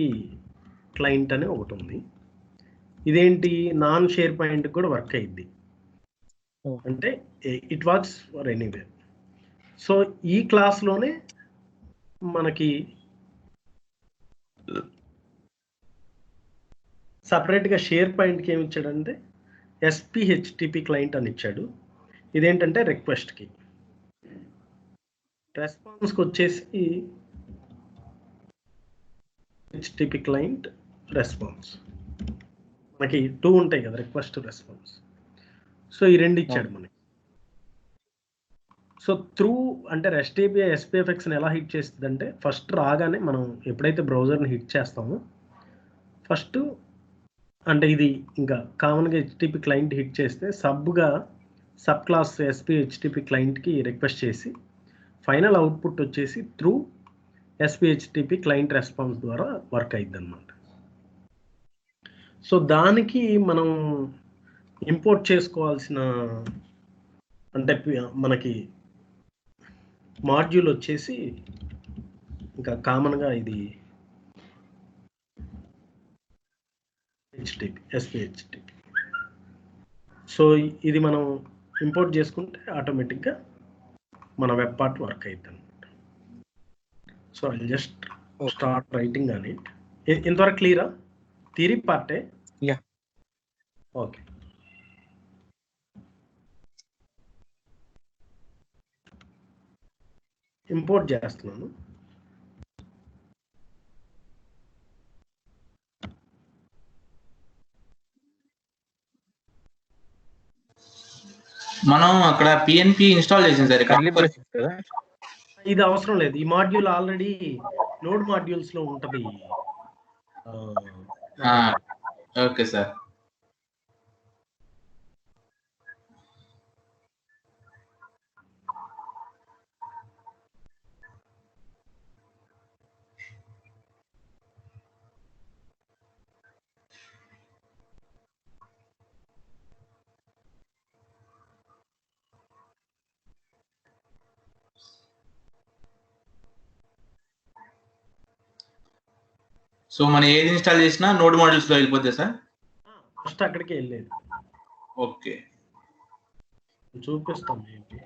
క్లయింట్ అని ఒకటి ఉంది. ఇదేంటి, నాన్ షేర్ పాయింట్ కూడా వర్క్ అయ్యింది, అంటే it works for anywhere. So ఈ క్లాస్లోనే మనకి సపరేట్గా షేర్ పాయింట్కి ఏమి ఇచ్చాడంటే ఎస్పీహెచ్టిపి క్లయింట్ అని ఇచ్చాడు. ఇదేంటంటే రిక్వెస్ట్కి, రెస్పాన్స్కి వచ్చేసి హెచ్టిపి క్లయింట్ రెస్పాన్స్. మనకి 2 ఉంటాయి కదా, రిక్వెస్ట్ రెస్పాన్స్. సో ఈ రెండు ఇచ్చాడు మనకి. సో త్రూ అంటే రెస్ట్ ఏపీఐ ఎస్పీఎఫ్ఎక్స్ని ఎలా హిట్ చేస్తుంది అంటే, ఫస్ట్ రాగానే మనం ఎప్పుడైతే బ్రౌజర్ని హిట్ చేస్తామో ఫస్ట్ అంటే ఇది ఇంకా కామన్గా హెచ్టిపి క్లయింట్ హిట్ చేస్తే సబ్గా సబ్ క్లాస్ ఎస్పీహెచ్టిపి క్లయింట్కి రిక్వెస్ట్ చేసి ఫైనల్ అవుట్పుట్ వచ్చేసి త్రూ ఎస్పీహెచ్టిపి క్లయింట్ రెస్పాన్స్ ద్వారా వర్క్ అయ్యిద్ది అనమాట. సో దానికి మనం ఇంపోర్ట్ చేసుకోవాల్సిన అంటే మనకి మాడ్యూల్ వచ్చేసి ఇంకా కామన్గా ఇది ఎస్పీహెచ్టిపి. సో ఇది మనం ఇంపోర్ట్ చేసుకుంటే ఆటోమేటిక్గా మన వెబ్ పార్ట్ వర్క్ అవుతుంది అనమాట. So I just start writing on it. ఇంతవరకు క్లియరా? థియరీ పార్టే. Yeah, okay. ఇంపోర్ట్ చేస్తున్నాను. మనం అక్కడ పిఎన్పి ఇన్స్టాల్ చేసాం సార్. ఇది అవసరం లేదు, ఈ మాడ్యూల్ ఆల్రెడీ నోడ్ మాడ్యూల్స్ లో ఉంటది. Okay sir. సో మనం ఏది ఇన్స్టాల్ చేసినా నోడ్ మాడ్యూల్స్ లో వెళ్ళిపోద్ది సార్? ఫస్ట్ అక్కడికి వెళ్ళేది. ఓకే, చూపిస్తాం ఏంటి.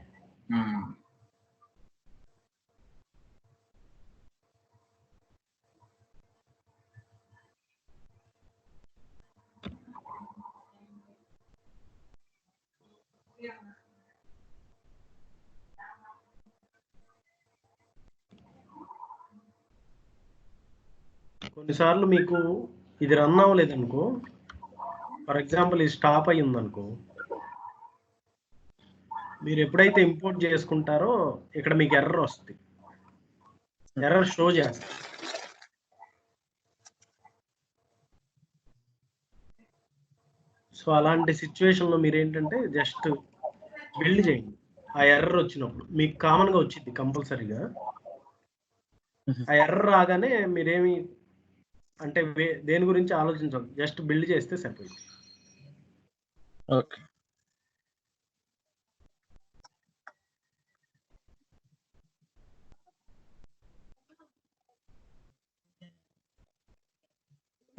కొన్నిసార్లు మీకు ఇది రన్ అవ్వలేదు అనుకో, ఫర్ ఎగ్జాంపుల్ ఇది స్టాప్ అయ్యి ఉందనుకో, మీరు ఎప్పుడైతే ఇంపోర్ట్ చేసుకుంటారో ఇక్కడ మీకు ఎర్రర్ వస్తుంది, ఎర్రర్ షో చేస్తుంది. సో అలాంటి సిచ్యువేషన్లో మీరు ఏంటంటే జస్ట్ బిల్డ్ చేయండి. ఆ ఎర్రర్ వచ్చినప్పుడు మీకు కామన్గా వచ్చింది కంపల్సరీగా. ఆ ఎర్రర్ రాగానే మీరేమి అంటే దేని గురించి ఆలోచించాలి, జస్ట్ బిల్డ్ చేస్తే సరిపోయింది. ఓకే,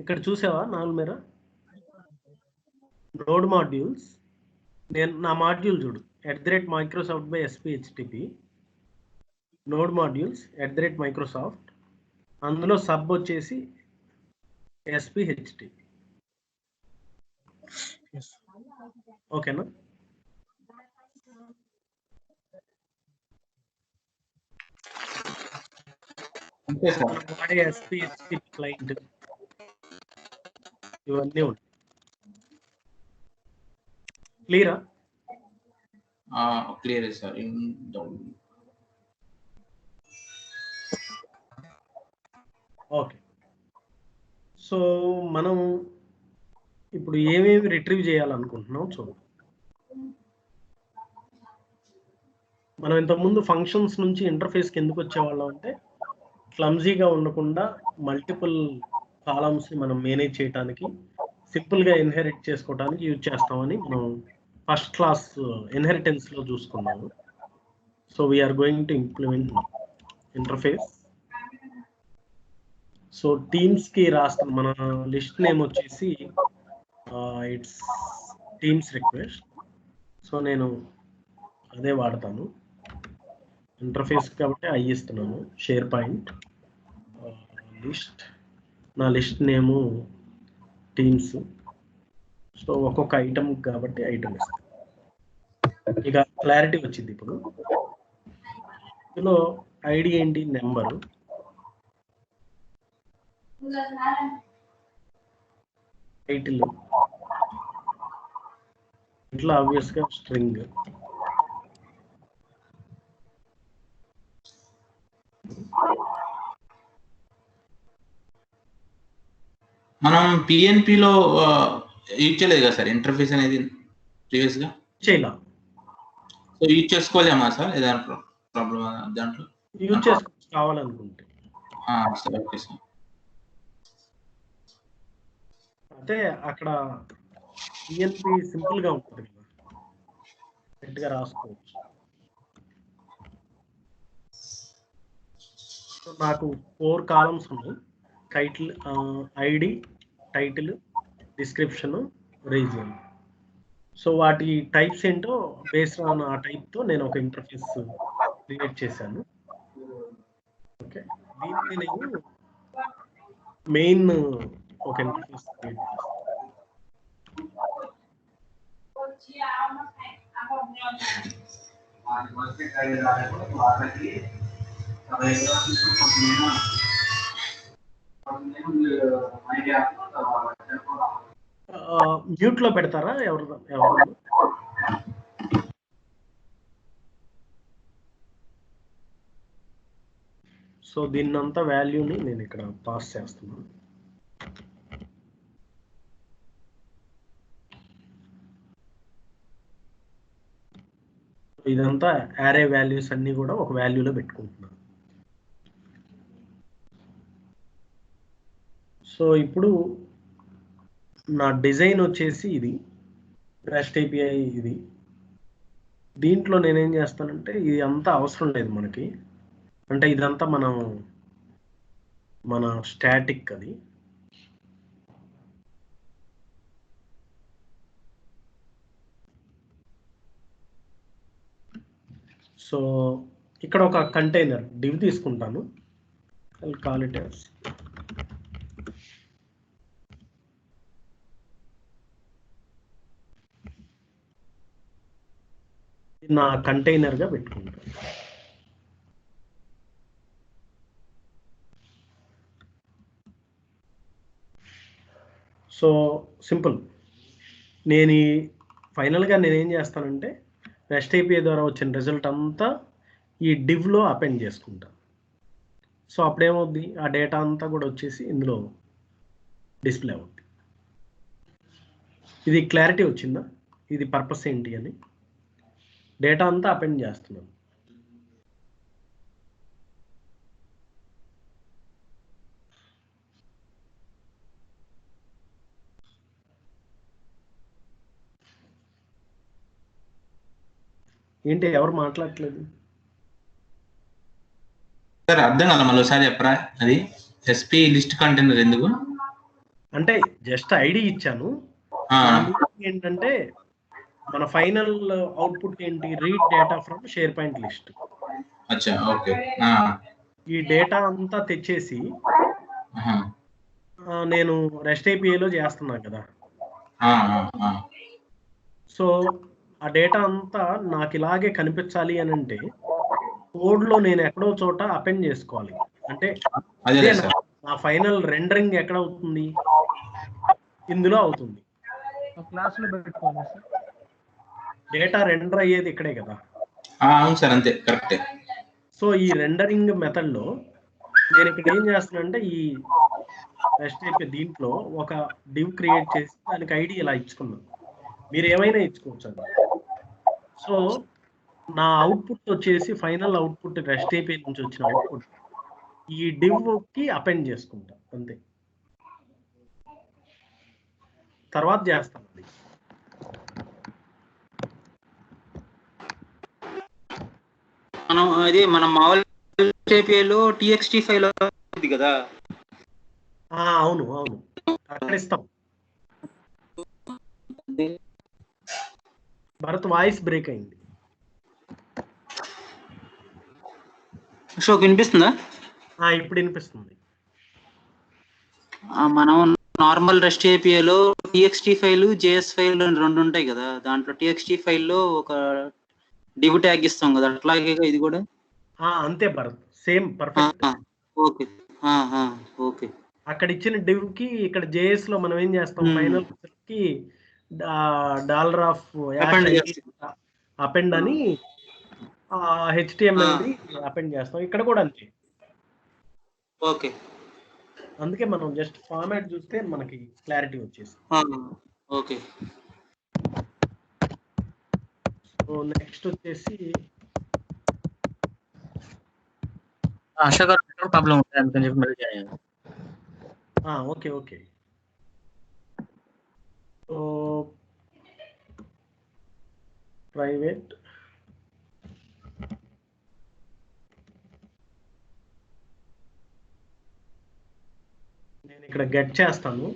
ఇక్కడ చూసావా నాలుగు నోడ్ మాడ్యూల్స్. నేను నా మాడ్యూల్ చూడు, @Microsoft/SPHTP నోడ్ మాడ్యూల్స్ @Microsoft, అందులో సబ్ వచ్చేసి SPHTP. ఓకేనా? అంతే సార్. మనం వాడే SPHTP క్లయింట్ ఇవన్నీ ఉంటాయి. క్లియరా? Clear sir. ఓకే, సో మనం ఇప్పుడు ఏమేమి రిట్రీవ్ చేయాలనుకుంటున్నాం చూద్దాం. మనం ఇంతకుముందు ఫంక్షన్స్ నుంచి ఇంటర్ఫేస్కి ఎందుకు వచ్చేవాళ్ళం అంటే క్లమ్జీగా ఉండకుండా మల్టిపుల్ కాలమ్స్ని మనం మేనేజ్ చేయడానికి, సింపుల్గా ఇన్హెరిట్ చేసుకోవడానికి యూజ్ చేస్తామని మనం ఫస్ట్ క్లాస్ ఇన్హెరిటెన్స్లో చూసుకున్నాము. So we are going to implement interface. So టీమ్స్కి రాస్తాం. మన లిస్ట్ నేమ్ వచ్చేసి ఇట్స్ టీమ్స్ రిక్వెస్ట్. సో నేను అదే వాడతాను ఇంటర్ఫేస్ కాబట్టి ఐ ఇస్తున్నాను. షేర్ పాయింట్ లిస్ట్, నా లిస్ట్ నేము టీమ్స్. సో ఒక్కొక్క ఐటమ్ కాబట్టి ఐటమ్ ఇస్తాను. ఇక క్లారిటీ వచ్చింది. ఇప్పుడు ఇందులో ఐడి ఏంటి, నెంబరు, టైటిల్, ఇట్లా ఆబ్వియస్గా స్ట్రింగ్, మనం పిఎన్పిలో యూజ్ చేయలేదు కదా సార్ ఇంటర్ఫేస్ అనేది ప్రీవియస్ గా? చేయాల. సో యూజ్ చేసుకోలేమా సార్ ఏదైనా ప్రాబ్లమ్ దాంట్లో? యూజ్ చేసుకోవచ్చు కావాలనుకుంటే. Sir okay sir. అంటే అక్కడ పిఎన్పి సింపుల్ గా ఉంటుంది కదా, గట్టిగా రాసుకోవచ్చు. సో నాకు 4 కాలమ్స్ ఉన్నాయి. Title, ID, title, description, reason. So వాటి టైప్స్ ఏంటో బేస్డ్ ఆన్ ఆ టైప్తో నేను ఒక ఇంటర్ఫేస్ క్రియేట్ చేశాను. ఓకే, దీన్ని నేను మెయిన్ ఒక ఇంటర్ఫేస్ క్రియేట్ చేశాను. మ్యూట్ లో పెడతారా ఎవరు? సో దీన్నంతా వాల్యూని నేను ఇక్కడ పాస్ చేస్తున్నాను. ఇదంతా యారే వాల్యూస్ అన్ని కూడా ఒక వాల్యూలో పెట్టుకుంటున్నాను. సో ఇప్పుడు నా డిజైన్ వచ్చేసి ఇది REST API. ఇది దీంట్లో నేనేం చేస్తానంటే ఇది అంతా అవసరం లేదు మనకి, అంటే ఇదంతా మన స్టాటిక్. అది సో ఇక్కడ ఒక కంటైనర్ డివ్ తీసుకుంటాను. I'll call it as నా కంటైనర్ గా పెట్టుకుంటాను. So simple. నేను ఫైనల్గా నేనేం చేస్తానంటే రెస్ట్ API ద్వారా వచ్చిన రిజల్ట్ అంతా ఈ డివ్లో అపెండ్ చేసుకుంటాను. సో అప్పుడేమవుద్ది, ఆ డేటా అంతా కూడా వచ్చేసి ఇందులో డిస్ప్లే అవుద్ది. ఇది క్లారిటీ వచ్చిందా? ఇది పర్పస్ ఏంటి అని. డేటా అంతా అపెండ్ చేస్తున్నాను. ఏంటి ఎవరు మాట్లాడట్లేదు? సార్ అర్థం కదా, మళ్ళీ ఒకసారి చెప్పరా. అది ఎస్పీ లిస్ట్ కంటైనర్ ఎందుకు అంటే జస్ట్ ఐడి ఇచ్చాను. ఏంటంటే మన ఫైనల్ అవుట్పుట్ ఏంటి, read data from share point list. అచ్చా, ఓకే. ఈ డేటా అంతా తెచ్చేసి నేను రెస్ట్ APIలో చేస్తున్నాను కదా. సో ఆ డేటా అంతా నాకు ఇలాగే కనిపించాలి అని అంటే కోడ్లో నేను ఎక్కడో చోట అపెండ్ చేసుకోవాలి. అంటే నా ఫైనల్ రెండరింగ్ ఎక్కడ అవుతుంది, ఇందులో అవుతుంది. క్లాస్లో పెట్టుకోవాలి సార్. డేటా రెండర్ అయ్యేది ఇక్కడే కదా. అవును సార్, అంతే, కరెక్టే. సో ఈ రెండరింగ్ మెథడ్లో నేను ఇక్కడ ఏం చేస్తానంటే ఈ రెస్ట్ API దీంట్లో ఒక డివ్ క్రియేట్ చేసి దానికి ఐడి ఇలా ఇచ్చుకున్నాను. మీరు ఏమైనా ఇచ్చుకోవచ్చు అది. సో నా అవుట్పుట్ వచ్చేసి ఫైనల్ అవుట్పుట్ రెస్ట్ API నుంచి వచ్చిన అవుట్పుట్ ఈ డివ్కి అపెండ్ చేసుకుంటా అంతే. తర్వాత చేస్తాను అది. మన మామూలు APIలో TXT ఫైల్ ఉంది కదా. అవును అవును, అక్కడ ఇస్తాం. భరత్ వాయిస్ బ్రేక్ అయింది. అశోక్ వినిపిస్తుందా? ఇప్పుడు వినిపిస్తుంది. మనం నార్మల్ రెస్ట్ APIలో TXT ఫైల్, JS ఫైల్ రెండు ఉంటాయి కదా. దాంట్లో TXT ఫైల్లో ఒక డివ్ ట్యాగ్ ఇస్తాం కదా, అట్లాగే ఇది కూడా అంతే Bharat, same perfect. Okay okay. అక్కడ ఇచ్చిన డివ్ కి ఇక్కడ JS లో మనం ఏం చేస్తాం, ఫైనల్ కి $of అపెండ్ అని HTML అపెండ్ చేస్తాం. ఇక్కడ కూడా అంతే. ఓకే. అందుకే మనం జస్ట్ ఫార్మాట్ చూస్తే మనకి క్లారిటీ వచ్చేసి. ఓకే. సో నెక్స్ట్ వచ్చేసి అశోక్ గారు ప్రాబ్లం ఉంటుంది అందుకని చెప్పి మళ్ళీ జాయిన్ అయ్యాను. Okay okay. సో ప్రైవేట్ నేను ఇక్కడ గెట్ చేస్తాను.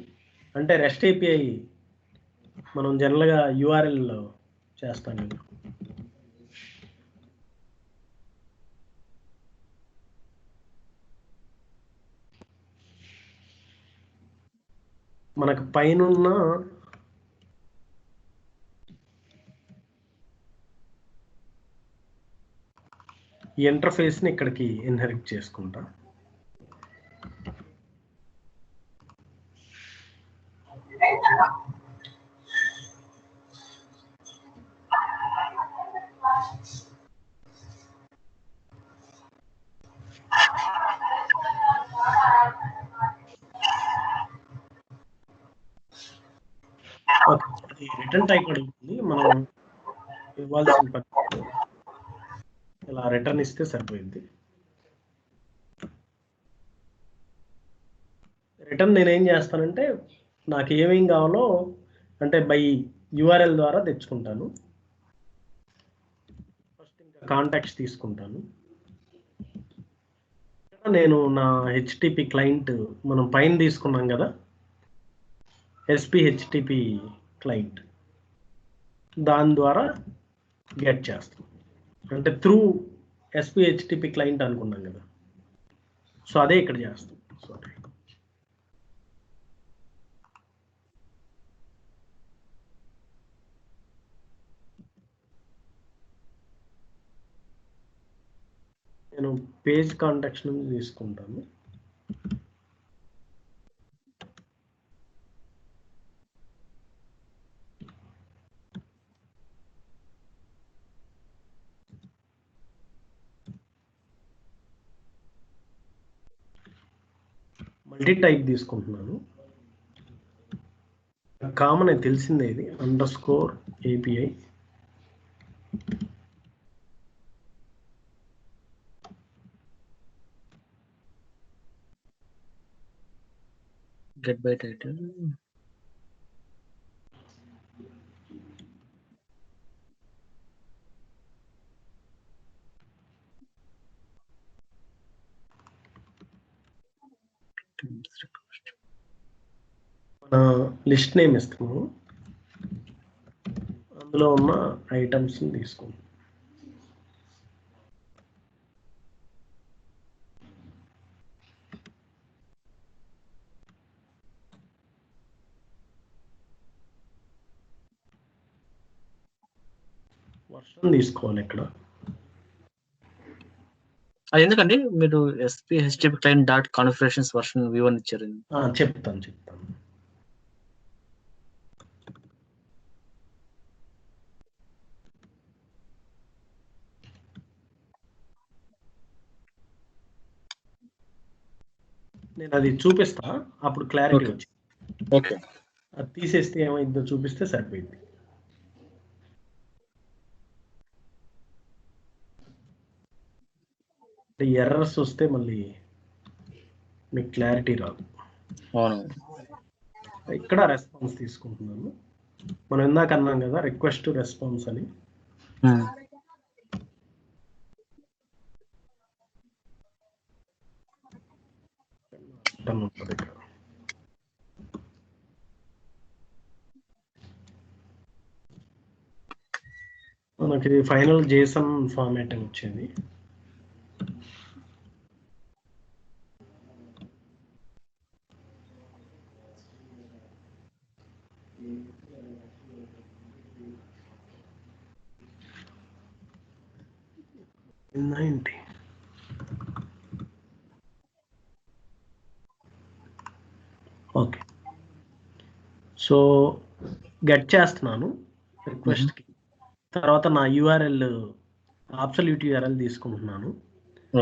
అంటే రెస్ట్ API మనం జనరల్గా URL చేస్తాను. మనకు పైనున్న ఈ ఇంటర్ఫేస్ని ఇక్కడికి ఇన్హెరిట్ చేసుకుంటా. అది రిటర్న్ టైప్ అడుగుతుంది, మనం ఇవ్వాల్సిన పని ఇలా రిటర్న్ ఇస్తే సరిపోయింది. రిటర్న్ నేనేం చేస్తానంటే నాకు ఏమేం కావాలో అంటే బై URL ద్వారా తెచ్చుకుంటాను. ఫస్ట్ ఇంకా కాంటాక్ట్స్ తీసుకుంటాను. నేను నా HTTP క్లయింట్ మనం పైన తీసుకున్నాం కదా, SPHTP క్లయింట్, దాని ద్వారా గెట్ చేస్తాం. అంటే త్రూ SPHTP క్లయింట్ అనుకున్నాం కదా, సో అదే ఇక్కడ చేస్తాం. సారీ, నేను పేజ్ కాంటాక్ట్స్ నుంచి తీసుకుంటాను. మల్టీ టైప్ తీసుకుంటున్నాను. కామన్ అని తెలిసిందే, ఇది _API. Get by title. List name ఇస్తాము, అందులో ఉన్న ఐటమ్స్ తీసుకుంటాం. వర్షన్ తీసుకోవాలి ఇక్కడ. అది ఎందుకండి మీరు SPHTP client dot configurations version v1 ఇచ్చారు? చెప్తాను. నేను అది చూపిస్తా, అప్పుడు క్లారిటీ Okay. వచ్చింది. ఓకే, అది తీసేస్తే ఏమైందో చూపిస్తే సరిపోయింది. ఎర్రర్స్ వస్తే మళ్ళీ మీకు క్లారిటీ రాదు. అవును. ఇక్కడ రెస్పాన్స్ తీసుకుంటున్నాను. మనం ఇందాక అన్నాం కదా రిక్వెస్ట్ రెస్పాన్స్ అని. ఉంటుంది ఇక్కడ. మనకి ఫైనల్ JSON ఫార్మాట్ అని వచ్చింది. ఏంటి ఓకే, సో గెట్ చేస్తున్నాను రిక్వెస్ట్కి. తర్వాత నా URL అబ్సల్యూట్ URL తీసుకుంటున్నాను.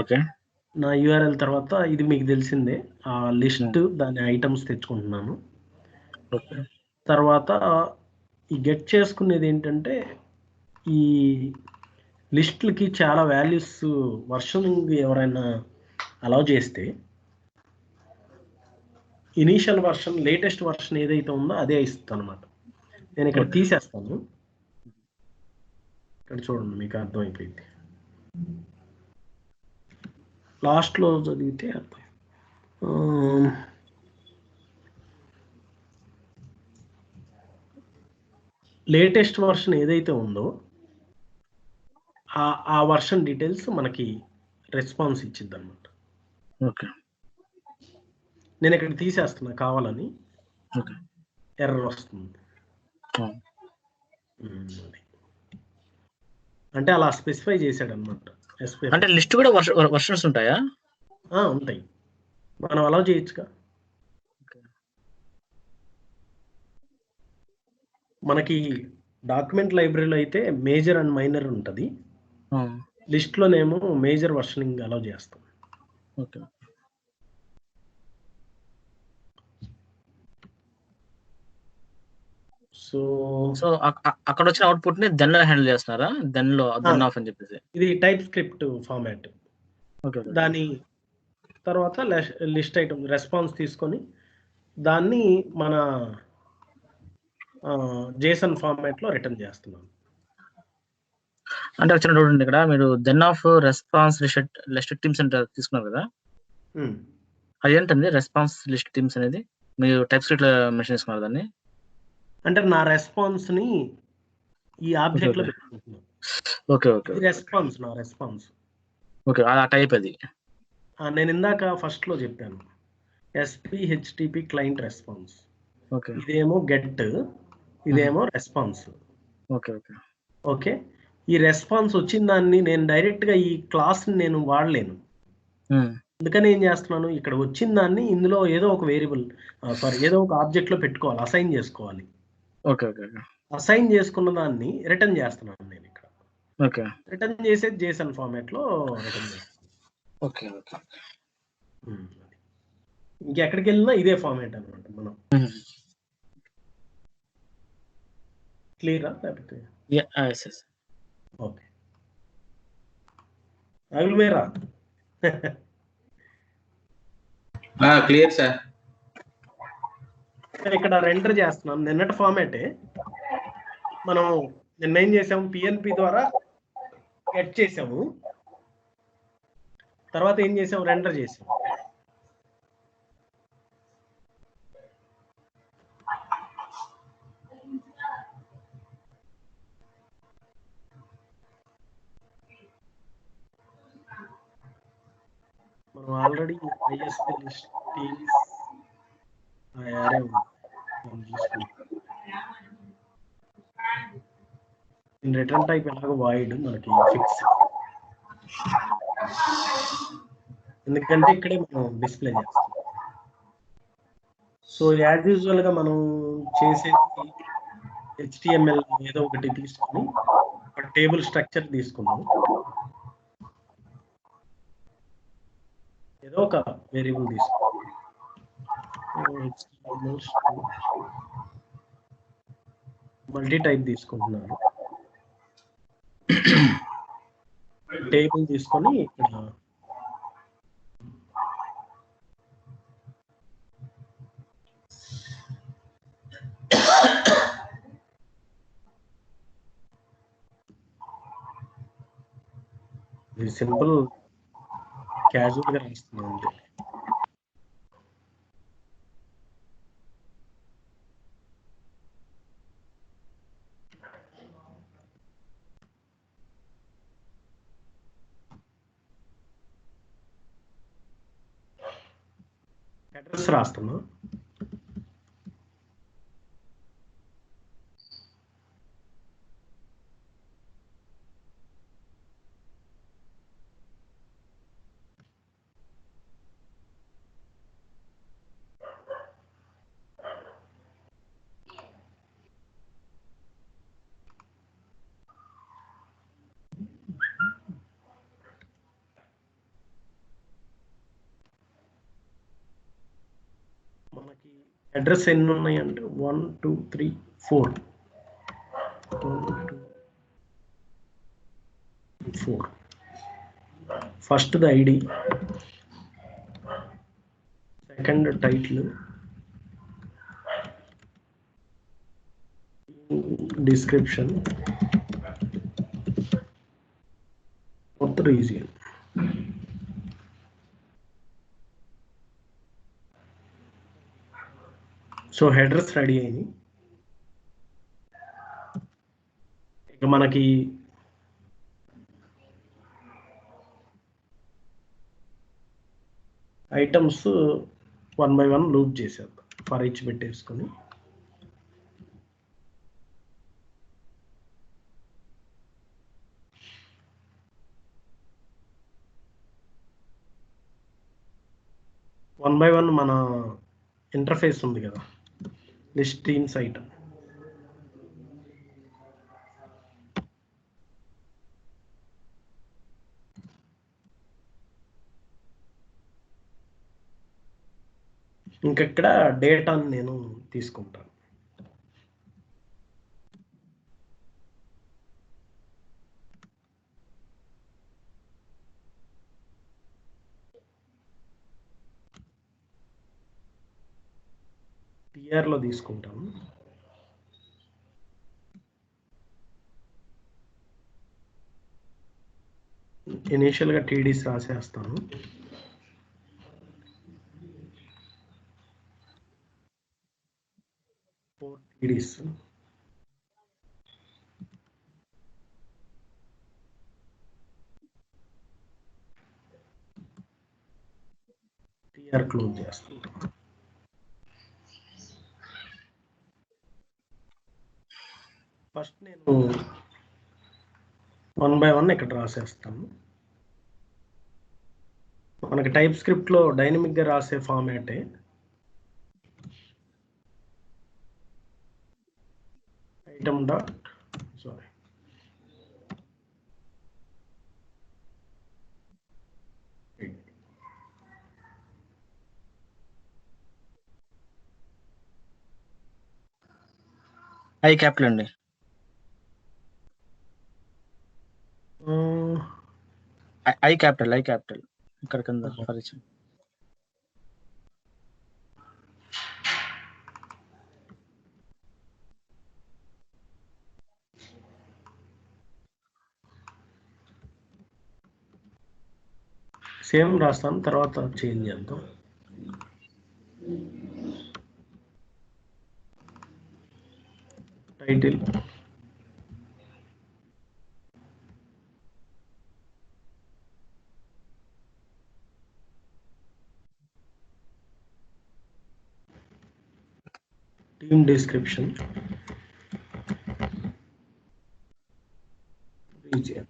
ఓకే, నా URL తర్వాత ఇది మీకు తెలిసిందే, ఆ లిస్ట్ దాని ఐటమ్స్ తెచ్చుకుంటున్నాను. ఓకే. తర్వాత ఈ గెట్ చేసుకునేది ఏంటంటే, ఈ లిస్టులకి చాలా వాల్యూస్ వర్షనింగ్ ఎవరైనా అలౌ చేస్తే ఇనీషియల్ వర్షన్, లేటెస్ట్ వర్షన్ ఏదైతే ఉందో అదే ఇస్తాను అనమాట. నేను ఇక్కడ తీసేస్తాను. ఇక్కడ చూడండి, మీకు అర్థమైపోయింది. లాస్ట్లో చదివితే అర్థం. లేటెస్ట్ వర్షన్ ఏదైతే ఉందో ఆ వర్షన్ డీటెయిల్స్ మనకి రెస్పాన్స్ ఇచ్చిద్ది అనమాట. ఓకే, నేను ఇక్కడ తీసేస్తున్నా కావాలని, ఓకే. ఎర్రర్ వస్తుంది. అంటే అలా స్పెసిఫై చేశాడు అనమాట. అంటే లిస్ట్ కూడా వర్షన్స్ ఉంటాయా? ఉంటాయి, మనం అలౌ చేయొచ్చుగా. మనకి డాక్యుమెంట్ లైబ్రరీలో అయితే మేజర్ అండ్ మైనర్ ఉంటుంది, లిస్ట్లోనేమో మేజర్ వర్షనింగ్ అలౌ చేస్తాం. ఓకే. సో అక్కడ వచ్చిన అవుట్పుట్ ని దెన్ లో హ్యాండిల్ చేస్తున్నారా? దెన్ ఆఫ్ అని చెప్పేసి ఇది టైప్ స్క్రిప్ట్ ఫార్మాట్. ఓకే. దాని తర్వాత లిస్ట్ ఐటమ్ రెస్పాన్స్ తీసుకొని దాన్ని మన JSON ఫార్మాట్ లో రిటర్న్ చేస్తున్నాం. అంటే వచ్చిన డౌట్ ఉంది ఇక్కడ, మీరు then of response list teams అంటే తీసుకున్నారు కదా, అదేంటండి రెస్పాన్స్ లిస్ట్ టీమ్స్ అనేది? మీరు టైప్ స్క్రిప్ట్ లో మెన్షన్ చేసుకున్నారు దాన్ని? అంటే నా రెస్పాన్స్ ని ఈ ఆబ్జెక్ట్ లో పెట్టుకుంటున్నాను. ఓకే ఓకే ఇది రెస్పాన్స్, నా రెస్పాన్స్. ఓకే, ఆ టైప్ అది. నేను ఇందాక ఫస్ట్ లో చెప్పాను SPHTP క్లయింట్ రెస్పాన్స్. ఓకే ఇదేమో గెట్, ఇదేమో రెస్పాన్స్. ఓకే ఓకే ఓకే, ఈ రెస్పాన్స్ వచ్చిన దాన్ని నేను డైరెక్ట్ గా ఈ క్లాస్ నేను వాడలేను. అందుకని ఏం చేస్తున్నాను, ఇక్కడ వచ్చిన దాన్ని ఇందులో ఏదో ఒక వేరియబుల్, ఏదో ఒక ఆబ్జెక్ట్ లో పెట్టుకోవాలి, అసైన్ చేసుకోవాలి. ఓకే ఓకే అసైన్ చేసుకున్న దాన్ని రిటర్న్ చేస్తున్నాను నేను ఇక్కడ. ఓకే రిటర్న్ చేసేది JSON ఫార్మాట్ లో రిటర్న్ చేస్తాను. ఓకే ఓకే ఇంకెక్కడికి వెళ్ళినా ఇదే ఫార్మాట్ అనమాట. మనం క్లియరా లేకపోతే? ఓకే, అగులుమేరా. Clear sir. ఇక్కడ రెండర్ చేస్తున్నాం నిన్నటి ఫార్మాటే. మనం నిన్న ఏం చేసాము, PNP ద్వారా గెట్ చేసాము, తర్వాత ఏం చేసాము, రెండర్ చేసాము. మనం ఆల్రెడీ ISP లిస్ట్ యారే ఉంది, మనం చూసుకుంటాం. రిటర్న్ టైప్ ఎలాగో వాయిడ్ మనకి ఫిక్స్, ఎందుకంటే ఇక్కడే మనం డిస్ప్లే చేస్తాం. సో యాజ్ యూజువల్ గా మనం చేసేది HTML ఏదో ఒకటి తీసుకొని ఒక టేబుల్ స్ట్రక్చర్ తీసుకున్నాం, ఏదో ఒక వేరియబుల్ తీసుకున్నాం, మల్టీ టైప్ తీసుకుంటున్నాను. టేబుల్ తీసుకొని ఇక్కడ ఇది సింపుల్ క్యాజువల్ గా రాస్తున్నాను అంతే. అడ్రస్ రాస్తున్నా. మనకి అడ్రస్ ఎన్ని ఉన్నాయంటే 1 2 3 4 first the ID, second title, description, fourth region. So headers ready అయ్యి ఇక మనకి ఐటమ్స్ 1 by 1 లూప్ చేసేద్దాం, ఫర్ ఈచ్ పెట్టేసుకొని. వన్ బై వన్ మన ఇంటర్ఫేస్ ఉంది కదా, లిస్ట్ టీమ్స్ ఐటమ్. ఇంకెక్కడ డేటాను నేను తీసుకుంటాను. TR లో తీసుకుంటాను. ఇనీషియల్ గా TDs రాసేస్తాను. TDs టీఆర్ క్లోజ్ చేస్తుంటాం. ఫస్ట్ నేను 1 by 1 ఇక్కడ రాసేస్తాను. మనకి టైప్ స్క్రిప్ట్ లో డైనమిక్ గా రాసే ఫార్మాటే. Item dot sorry I capital అండి. ఐ క్యాపిటల్ ఇక్కడ కింద పరిచయం. సేమ్ రాస్తాను, తర్వాత చేంజ్ చేద్దాం. Title team description region.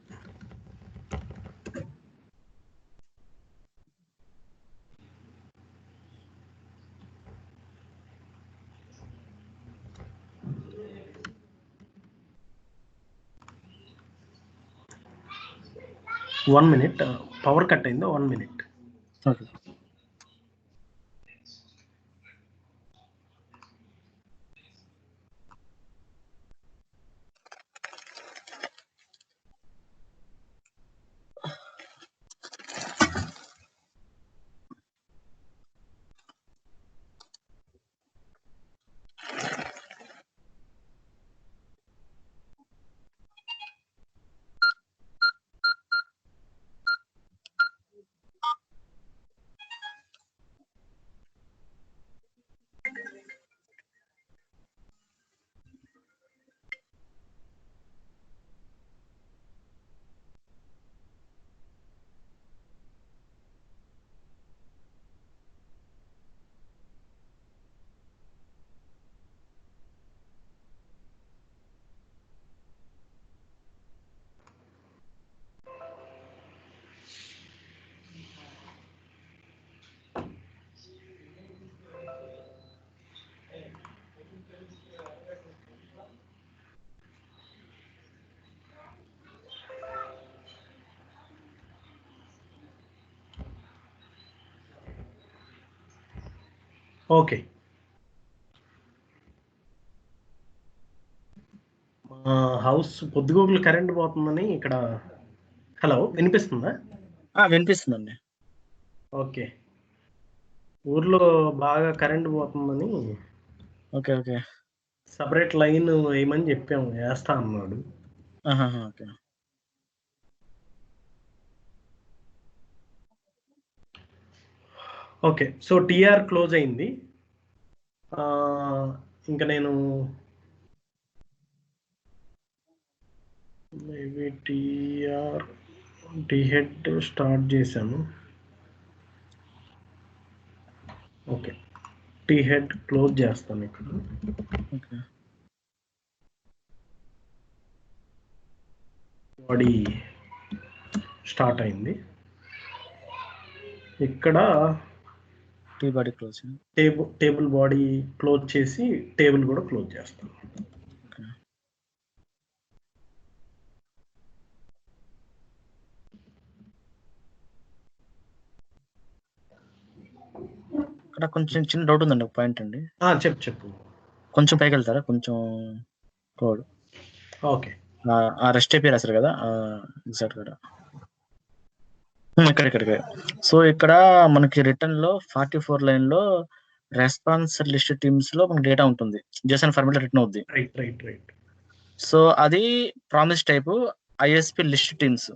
One minute, power cut అయింది. 1 minute. ఓకే. ఓకే, మా హౌస్ పొద్దుగోగులు కరెంట్ పోతుందని ఇక్కడ. హలో, వినిపిస్తుందా? వినిపిస్తుందండి. ఓకే, ఊర్లో బాగా కరెంట్ పోతుందని ఓకే ఓకే సపరేట్ లైన్ వేయమని చెప్పాము, వేస్తా అన్నాడు. Okay. Okay, so TR close అయింది. ఇంకా నేను మేబీ టీ హెడ్ స్టార్ట్ చేశాను. ఓకే, టీ హెడ్ క్లోజ్ చేస్తాను ఇక్కడ. ఓకే. బాడీ స్టార్ట్ అయింది. ఇక్కడ T body close. Table body close చేసి టేబుల్ కూడా క్లోజ్ చేస్తాను. ఇక్కడ కొంచెం చిన్న డౌట్ ఉందండి, ఒక పాయింట్ అండి. చెప్పు. కొంచెం పైకి వెళ్తారా? కొంచెం కోడ్. ఓకే, ఆ రెస్ట్ అయిపోయి రాశారు కదా, ఎగ్జాక్ట్ గా ఇక్కడ. సో ఇక్కడ మనకి రిటర్న్ లో 44 లైన్ లో రెస్పాన్స్ లిస్ట్ టీమ్స్ లో మనకి డేటా ఉంటుంది, జేసన్ ఫార్మాట్ లో రిటర్న్ అవుద్ది. రైట్. సో అది promise type ISP list teams.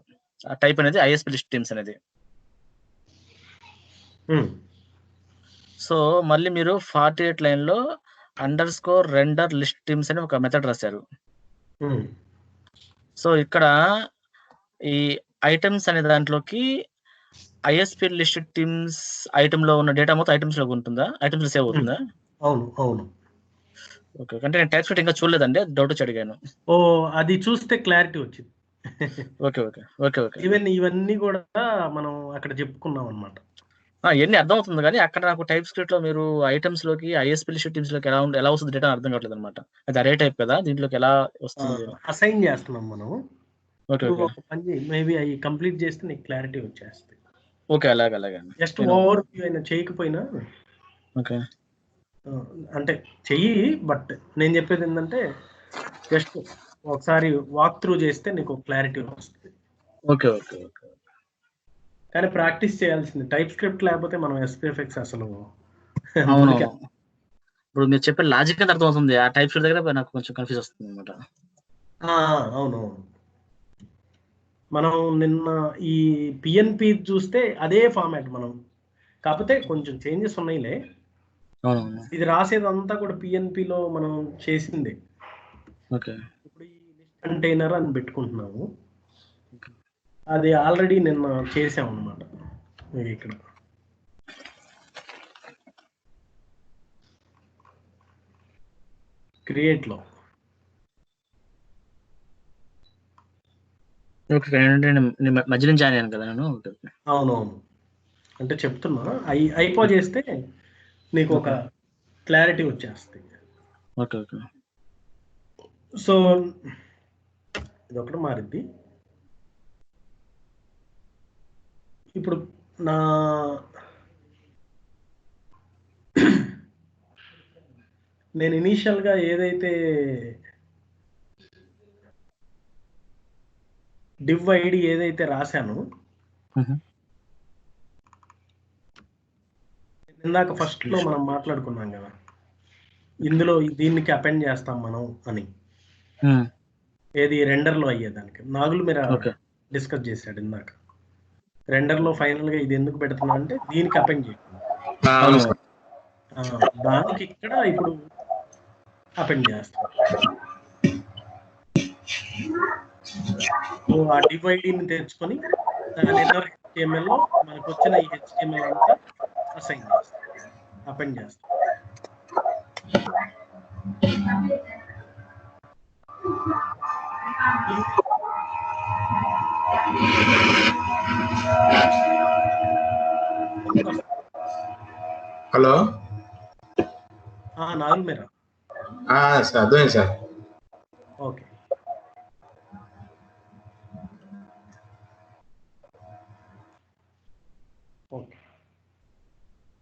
ఆ టైప్ అనేది ఐఎస్పి లిస్ట్ టీమ్స్ అనేది. సో మళ్ళీ మీరు 48 లైన్ లో _రెండర్ లిస్ట్ టీమ్స్ అని ఒక మెథడ్ రాశారు. సో ఇక్కడ ఈ ఐటమ్స్ అనే దాంట్లోకి ఐఎస్పి లిస్టెడ్ టీమ్స్ ఐటమ్ లో ఉన్న డేటా మొత్తం ఐటమ్స్ లో ఉంటుందా? ఐటమ్స్ లో సేవ్ అవుతుందా? అవును అవును. ఓకే. అంటే నేను టైప్ స్క్రిప్ట్ ఇంకా చూడలేదండి, డౌట్ వచ్చి అడిగాను. ఓ అది చూస్తే క్లారిటీ వచ్చింది. Okay okay okay okay. Even ఇవన్నీ కూడా మనం అక్కడ చెప్పుకున్నాం అనమాట. ఇవన్నీ అర్థం అవుతుంది, కానీ అక్కడ నాకు టైప్ స్క్రిప్ట్ లో మీరు ఐటమ్స్ లోకి ఐఎస్పి లిస్టెడ్ టీమ్స్ లోకి ఎలా వస్తుంది డేటా అర్థం కావట్లేదు అనమాట. అది అరే టైప్ కదా, దీంట్లోకి ఎలా వస్తుంది? అసైన్ చేస్తున్నాం మనం. ఓకే నువ్వు ఓకే ఒక పని చేయి, మేబీ అవి కంప్లీట్ చేస్తే నీకు క్లారిటీ వచ్చేస్తుంది. ఓకే, అలాగే అలాగే. జస్ట్ ఓవర్ వ్యూ అయినా చేయకపోయినా ఓకే అంటే చెయ్యి, బట్ నేను చెప్పేది ఏంటంటే జస్ట్ ఒకసారి వాక్ త్రూ చేస్తే నీకు క్లారిటీ వస్తుంది. Okay okay okay. కానీ ప్రాక్టీస్ చేయాల్సింది. టైప్ స్క్రిప్ట్ లేకపోతే మనం SPFX అసలు అవును, ఇప్పుడు మీరు చెప్పే లాజిక్ అంతా అర్థం అవుతుంది, ఆ టైప్ స్క్రిప్ట్ దగ్గర నాకు కొంచెం కన్ఫ్యూజ్ వస్తుంది అనమాట. అవునవును. మనం నిన్న ఈ పిఎన్పి చూస్తే అదే ఫార్మాట్ మనం, కాకపోతే కొంచెం చేంజెస్ ఉన్నాయిలే. అవునవును. ఇది రాసేదంతా కూడా పిఎన్పిలో మనం చేసింది. ఓకే. ఇప్పుడు ఈ లిస్ట్ కంటైనర్ అని పెట్టుకుంటున్నాము, అది ఆల్రెడీ నిన్న చేసాం అనమాట. ఇక్కడ క్రియేట్ లో మధ్య నుంచి జాయిన్ అయ్యాను కదా నేను. అవునవును, అంటే చెప్తున్నా అయిపో చేస్తే నీకు ఒక క్లారిటీ వచ్చేస్తుంది. Okay okay. సో ఇదొకటి మారిద్ది. ఇప్పుడు నా నేను ఇనీషియల్గా ఏదైతే డివ్ ఐడి ఏదైతే రాశానో ఇందాక ఫస్ట్ లో మనం మాట్లాడుకున్నాం కదా, ఇందులో దీనికి అపెండ్ చేస్తాం మనం అని, ఏది రెండర్ లో అయ్యేదానికి. నాగులు మీరు డిస్కస్ చేశాడు ఇందాక. రెండర్ లో ఫైనల్ గా ఇది ఎందుకు పెడుతున్నా అంటే దీనికి అపెండ్ చేయాలి, దానికి ఇక్కడ ఇప్పుడు అపెండ్ చేస్తాం. ఆ డివైడీని తెచ్చుకొని దాని ఇన్నర్ HTML లో మనకు వచ్చిన ఈ HTML అంతా అసైన్ చేస్తాం, అపెండ్ చేస్తాం. హలో, నాలుగు మీరా? సార్ అర్థమైంది సార్. ఓకే. ఓకే,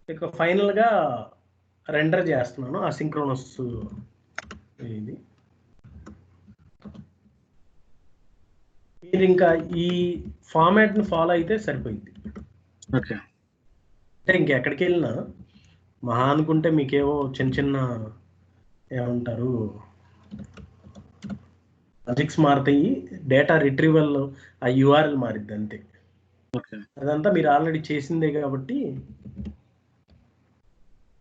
ఇక ఫైనల్ గా రెండర్ చేస్తున్నాను అసింక్రోనస్. ఇది మీరు ఇంకా ఈ ఫార్మాట్ ని ఫాలో అయితే సరిపోయింది. ఓకే. అంటే ఇంకెక్కడికి వెళ్ళినా మహా అనుకుంటే మీకేవో చిన్న చిన్న ఏమంటారు లాజిక్స్ మారుతాయి, డేటా రిట్రీవల్ ఆ URL మారిద్ది అంతే. అదంతా మీరు ఆల్రెడీ చేసిందే కాబట్టి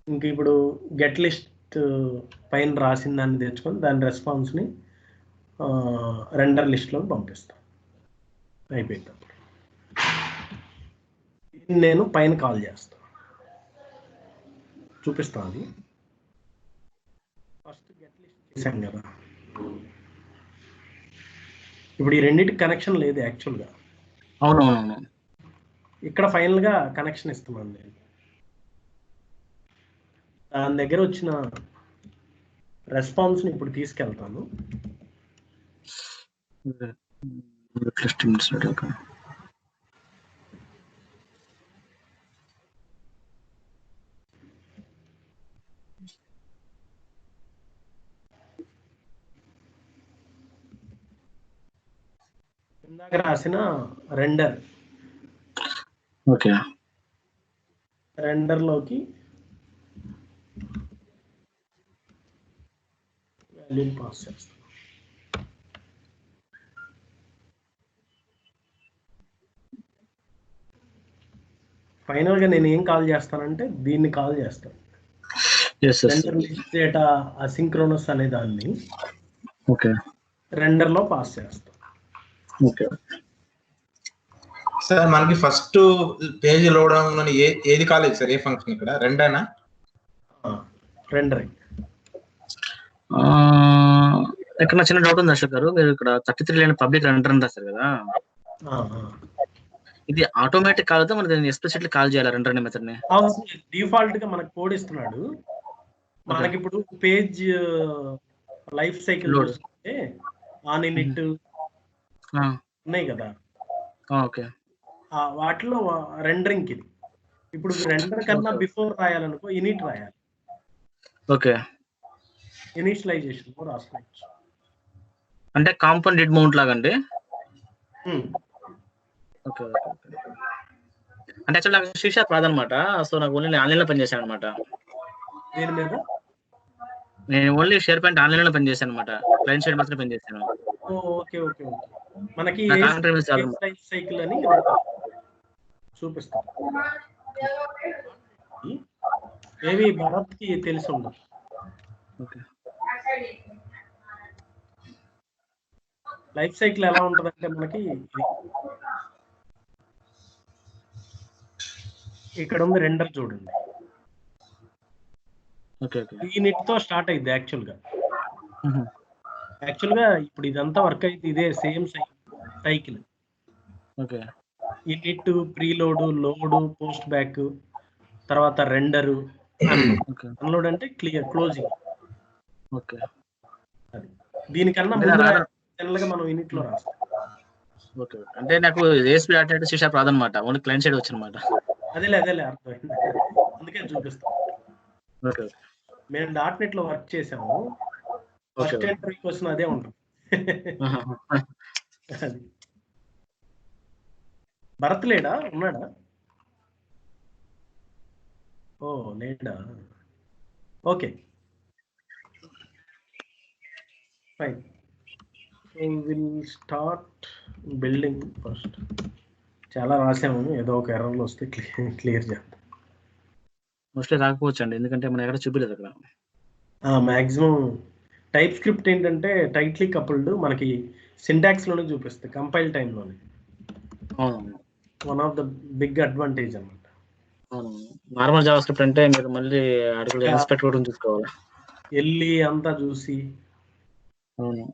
ఇంక ఇప్పుడు గెట్ లిస్ట్ పైన రాసిన దాన్ని తెచ్చుకొని దాని రెస్పాన్స్ని రెండర్ లిస్ట్లోకి పంపిస్తాం. అయిపోయింది. నేను పైన కాల్ చేస్తాను, చూపిస్తాను. అది ఫస్ట్ గెట్ లిస్ట్ చేశాను కదా, ఇప్పుడు ఈ రెండింటికి కనెక్షన్ లేదు యాక్చువల్గా. అవునవును. ఇక్కడ ఫైనల్గా కనెక్షన్ ఇస్తున్నాను నేను. దాని దగ్గర వచ్చిన రెస్పాన్స్ని ఇప్పుడు తీసుకెళ్తాను. ఇందాక రాసిన రెండర్, ఓకే, రెండర్లోకి వాల్యూని పాస్ చేస్తాను. ఫైనల్గా నేను ఏం కాల్ చేస్తానంటే దీన్ని కాల్ చేస్తాను, రెండర్ లిస్ట్ డేటా అసింక్రోనస్ అనే దాన్ని రెండర్లో పాస్ చేస్తాను. ఓకే. సార్ మనకి ఫస్ట్ పేజ్ లోడ్ అవగానే ఏది కాలేదు సార్? ఏ ఫంక్షన్ ఇక్కడ రెండేనా? రెండరింగ్. ఇక్కడ నా చిన్న డౌట్ ఉంది అశోక్ గారు, మీరు ఇక్కడ 33 లైన్ పబ్లిక్ రెండర్ అని రాస్తారు కదా, ఇది ఆటోమేటిక్ కాల్ అవుతా మనం ఎక్స్ప్లిసిట్లీ కాల్ చేయాలి రెండర్ అనే మెథడ్ ని? డిఫాల్ట్ గా మనకు కోడ్ ఇస్తున్నాడు. మనకి ఇప్పుడు పేజ్ లైఫ్ సైకిల్ చూస్తే ఆన్ ఇనిట్ ఉన్నాయి కదా, ఓకే, వాటిలో రెండరింగ్ ఇది. ఇప్పుడు రెండర్ కన్నా బిఫోర్ రాయాలనుకో ఇనిట్ రాయాలి. ఓకే, ఇనిషియలైజేషన్ కూడా రాసుకోవచ్చు. అంటే కాంపౌండ్ డిడ్ మౌంట్ లాగా అండి? ఓకే, అంటే యాక్చువల్ నాకు శిక్ష రాదనమాట. సో నాకు ఓన్లీ ఆన్లైన్ లో పనిచేశాను అనమాట. దేని మీద? నేను ఓన్లీ షేర్ పాయింట్ ఆన్లైన్ లో పనిచేశాను అనమాట, క్లయింట్ సైడ్ మాత్రమే పనిచేశాను. Okay okay okay. మనకి లైఫ్ సైకిల్ అని చూపిస్తాం. ఏవి భరత్ కి తెలిసి ఉండదు. లైఫ్ సైకిల్ ఎలా ఉంటదంటే మనకి ఇక్కడ ఉంది రెండర్ చూడండి. ఈ నిట్ తో స్టార్ట్ అయింది యాక్చువల్ గా ఇప్పుడు ఇదంతా వర్క్ అయితే ఇదే సేమ్ సైకిల్. ఈ init, preload, load, post back, తర్వాత రెండరు, అన్లోడ్ అంటే క్లియర్ క్లోజింగ్. దీనికన్నా ముందుగా మనం యూనిట్ లో రాస్తాం. అంటే నాకు ఏఎస్పీ డాట్ నెట్ సిషార్ప్ రాదనమాట, ఓన్లీ క్లయింట్ సైడ్ వచ్చినమాట. అదేలే అర్థమైంది, అందుకే చూపిస్తాం. మేము డాట్ నెట్ లో వర్క్ చేసాము. ఫస్ట్ ఎంట్రీ క్వశ్చన్ అదే ఉంటుంది. అది భరత్ లేడా, ఉన్నాడా? ఓ లేడా, okay fine. So will start building first. చాలా రాసాము, ఏదో ఒక ఎర్రర్లు వస్తే క్లియర్ చేద్దాం. మోస్ట్లీ రాకపోవచ్చు అండి, ఎందుకంటే మనం ఎక్కడ చూపించలేదు అక్కడ. మ్యాక్సిమం టైప్ స్క్రిప్ట్ ఏంటంటే టైట్లీ కపుల్డ్, మనకి సింటాక్స్ లోనే చూపిస్తుంది, కంపైల్ టైంలోనే. One of the big advantage అన్నమాట. నార్మల్ జావా స్క్రిప్ట్ అంటే మీరు మళ్ళీ అడుగులు ఇన్స్పెక్ట్ కూడా చూసుకోవాలి, వెళ్ళి అంతా చూసి. అవును,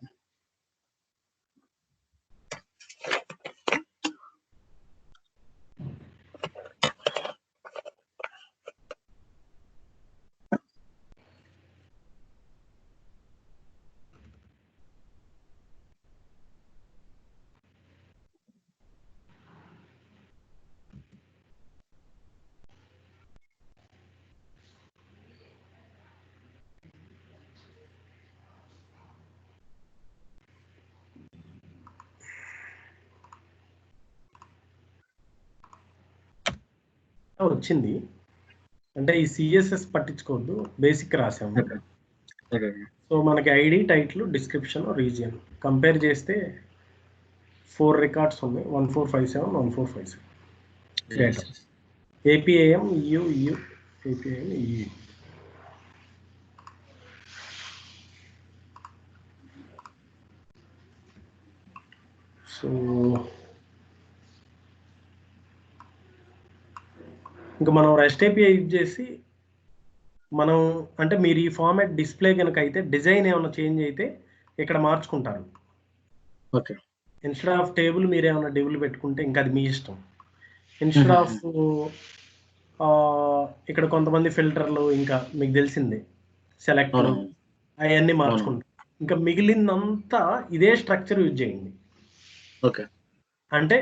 వచ్చింది. అంటే ఈ సిఎస్ఎస్ పట్టించుకోవద్దు, బేసిక్ రాసాము. సో మనకి ID, title, description, region compare చేస్తే 4 రికార్డ్స్ ఉన్నాయి. 1457, 1457. ఏపీఐఎం, EU, ఏపీఐఎం, EU. సో ఇంకా మనం రెస్ట్ ఏపీఐ యూజ్ చేసి మనం, అంటే మీరు ఈ ఫార్మాట్ డిస్ప్లే కనుక అయితే డిజైన్ ఏమైనా చేంజ్ అయితే ఇక్కడ మార్చుకుంటారు. ఓకే, ఇన్స్టెడ్ ఆఫ్ టేబుల్ మీరు ఏమైనా డేబుల్ పెట్టుకుంటే ఇంకా అది మీ ఇష్టం. ఇన్స్టెడ్ ఆఫ్ ఇక్కడ కొంతమంది ఫిల్టర్లు, ఇంకా మీకు తెలిసిందే సెలెక్ట్, అవన్నీ మార్చుకుంటారు. ఇంకా మిగిలినంతా ఇదే స్ట్రక్చర్ యూజ్ చేయండి. ఓకే, అంటే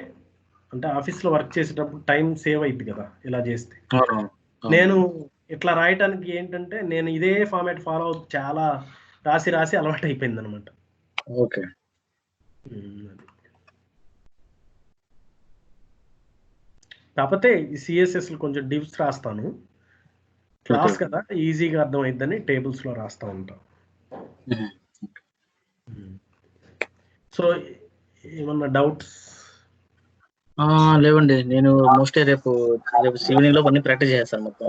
ఆఫీస్లో వర్క్ చేసేటప్పుడు టైం సేవ్ అయింది కదా ఇలా చేస్తే. నేను ఇట్లా రాయటానికి ఏంటంటే నేను ఇదే ఫార్మాట్ ఫాలో అవుతూ చాలా రాసి అలవాటు అయిపోయింది అనమాట. ఓకే, కాకపోతే ఈ సిఎస్ఎస్ కొంచెం డివ్స్ రాస్తాను, క్లాస్ కదా ఈజీగా అర్థం అయిద్దని టేబుల్స్ లో రాస్తా ఉంటాం. సో ఏమన్నా డౌట్స్? లేవండి, నేను మోస్ట్లీ రేపు ఈవినింగ్ లో అన్ని ప్రాక్టీస్ చేస్తాను మొత్తం.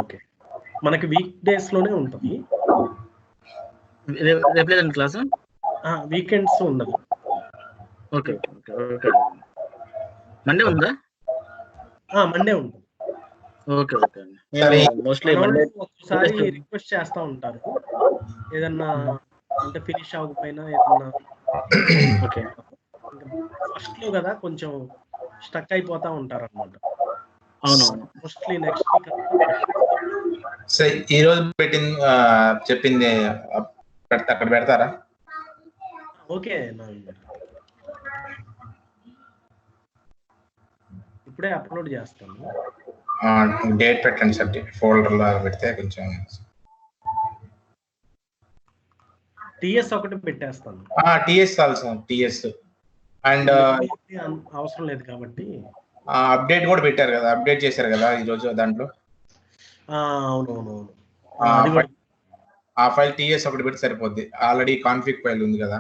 ఓకే, మనకి వీక్ డేస్ లోనే ఉంటుంది, రేపు లేదండి క్లాస్? వీకెండ్స్ ఉండదు. Okay okay okay. మండే ఉందా? మండే ఉంటుంది. ఓకే ఓకే అండి. సరే. మోస్ట్లీ మన మండే వాళ్ళు ఒక్కసారి రిక్వెస్ట్ చేస్తూ ఉంటారు, ఏదన్నా అంటే ఫినిష్ అవ్వకపోయినా ఏదన్నా ఓకే ఫస్ట్ లో కదా కొంచెం స్టక్ అయిపోతా ఉంటారు అనమాట. అవునవును. మోస్ట్లీ నెక్స్ట్ వీక్ సరే, ఈ రోజు పెట్టింది చెప్పింది అక్కడ పెడతారా? ఓకే. ఇప్పుడే అప్లోడ్ చేస్తాను. డేట్ పెట్టండి సార్, ఫోల్డర్ లో పెడితే కొంచెం. టిఎస్ ఒకటి పెట్టేస్తాను. టిఎస్ చాలు సార్, టిఎస్ అండ్ అవసరం లేదు కాబట్టి. అప్డేట్ కూడా పెట్టారు కదా, అప్డేట్ చేశారు కదా ఈ రోజు దాంట్లో. అవునవునవును. ఆ ఫైల్ టిఎస్ ఒకటి పెట్టి సరిపోద్ది, ఆల్రెడీ కాన్ఫిగ్ ఫైల్ ఉంది కదా.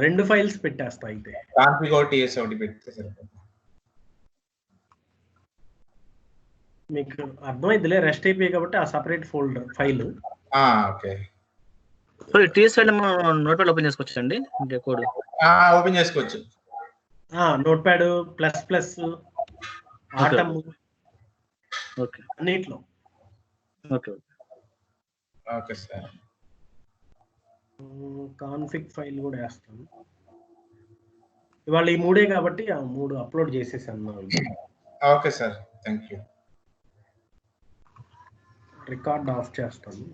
2 ఫైల్స్ పెట్టేస్తా అయితే. కాన్ఫిగ్ ఒకటి టిఎస్ ఒకటి పెడితే సరిపోద్ది. మీకు అర్థమైందిలే, రెస్ట్ అయిపోయి కాబట్టి ఆ separate folder file. Okay. So ఈ టీఎస్ ఫైల్ మనం నోట్ ప్యాడ్ ఓపెన్ చేసుకోవచ్చు అండి, అంటే కోడ్ ఓపెన్ చేసుకోవచ్చు. Notepad plus atom okay అన్నిట్లో. Okay okay sir. Config file కూడా వేస్తాను. ఇవాళ ఈ 3 కాబట్టి ఆ 3 అప్లోడ్ చేసేసాను. Okay sir, thank you. Record of చేస్తాను.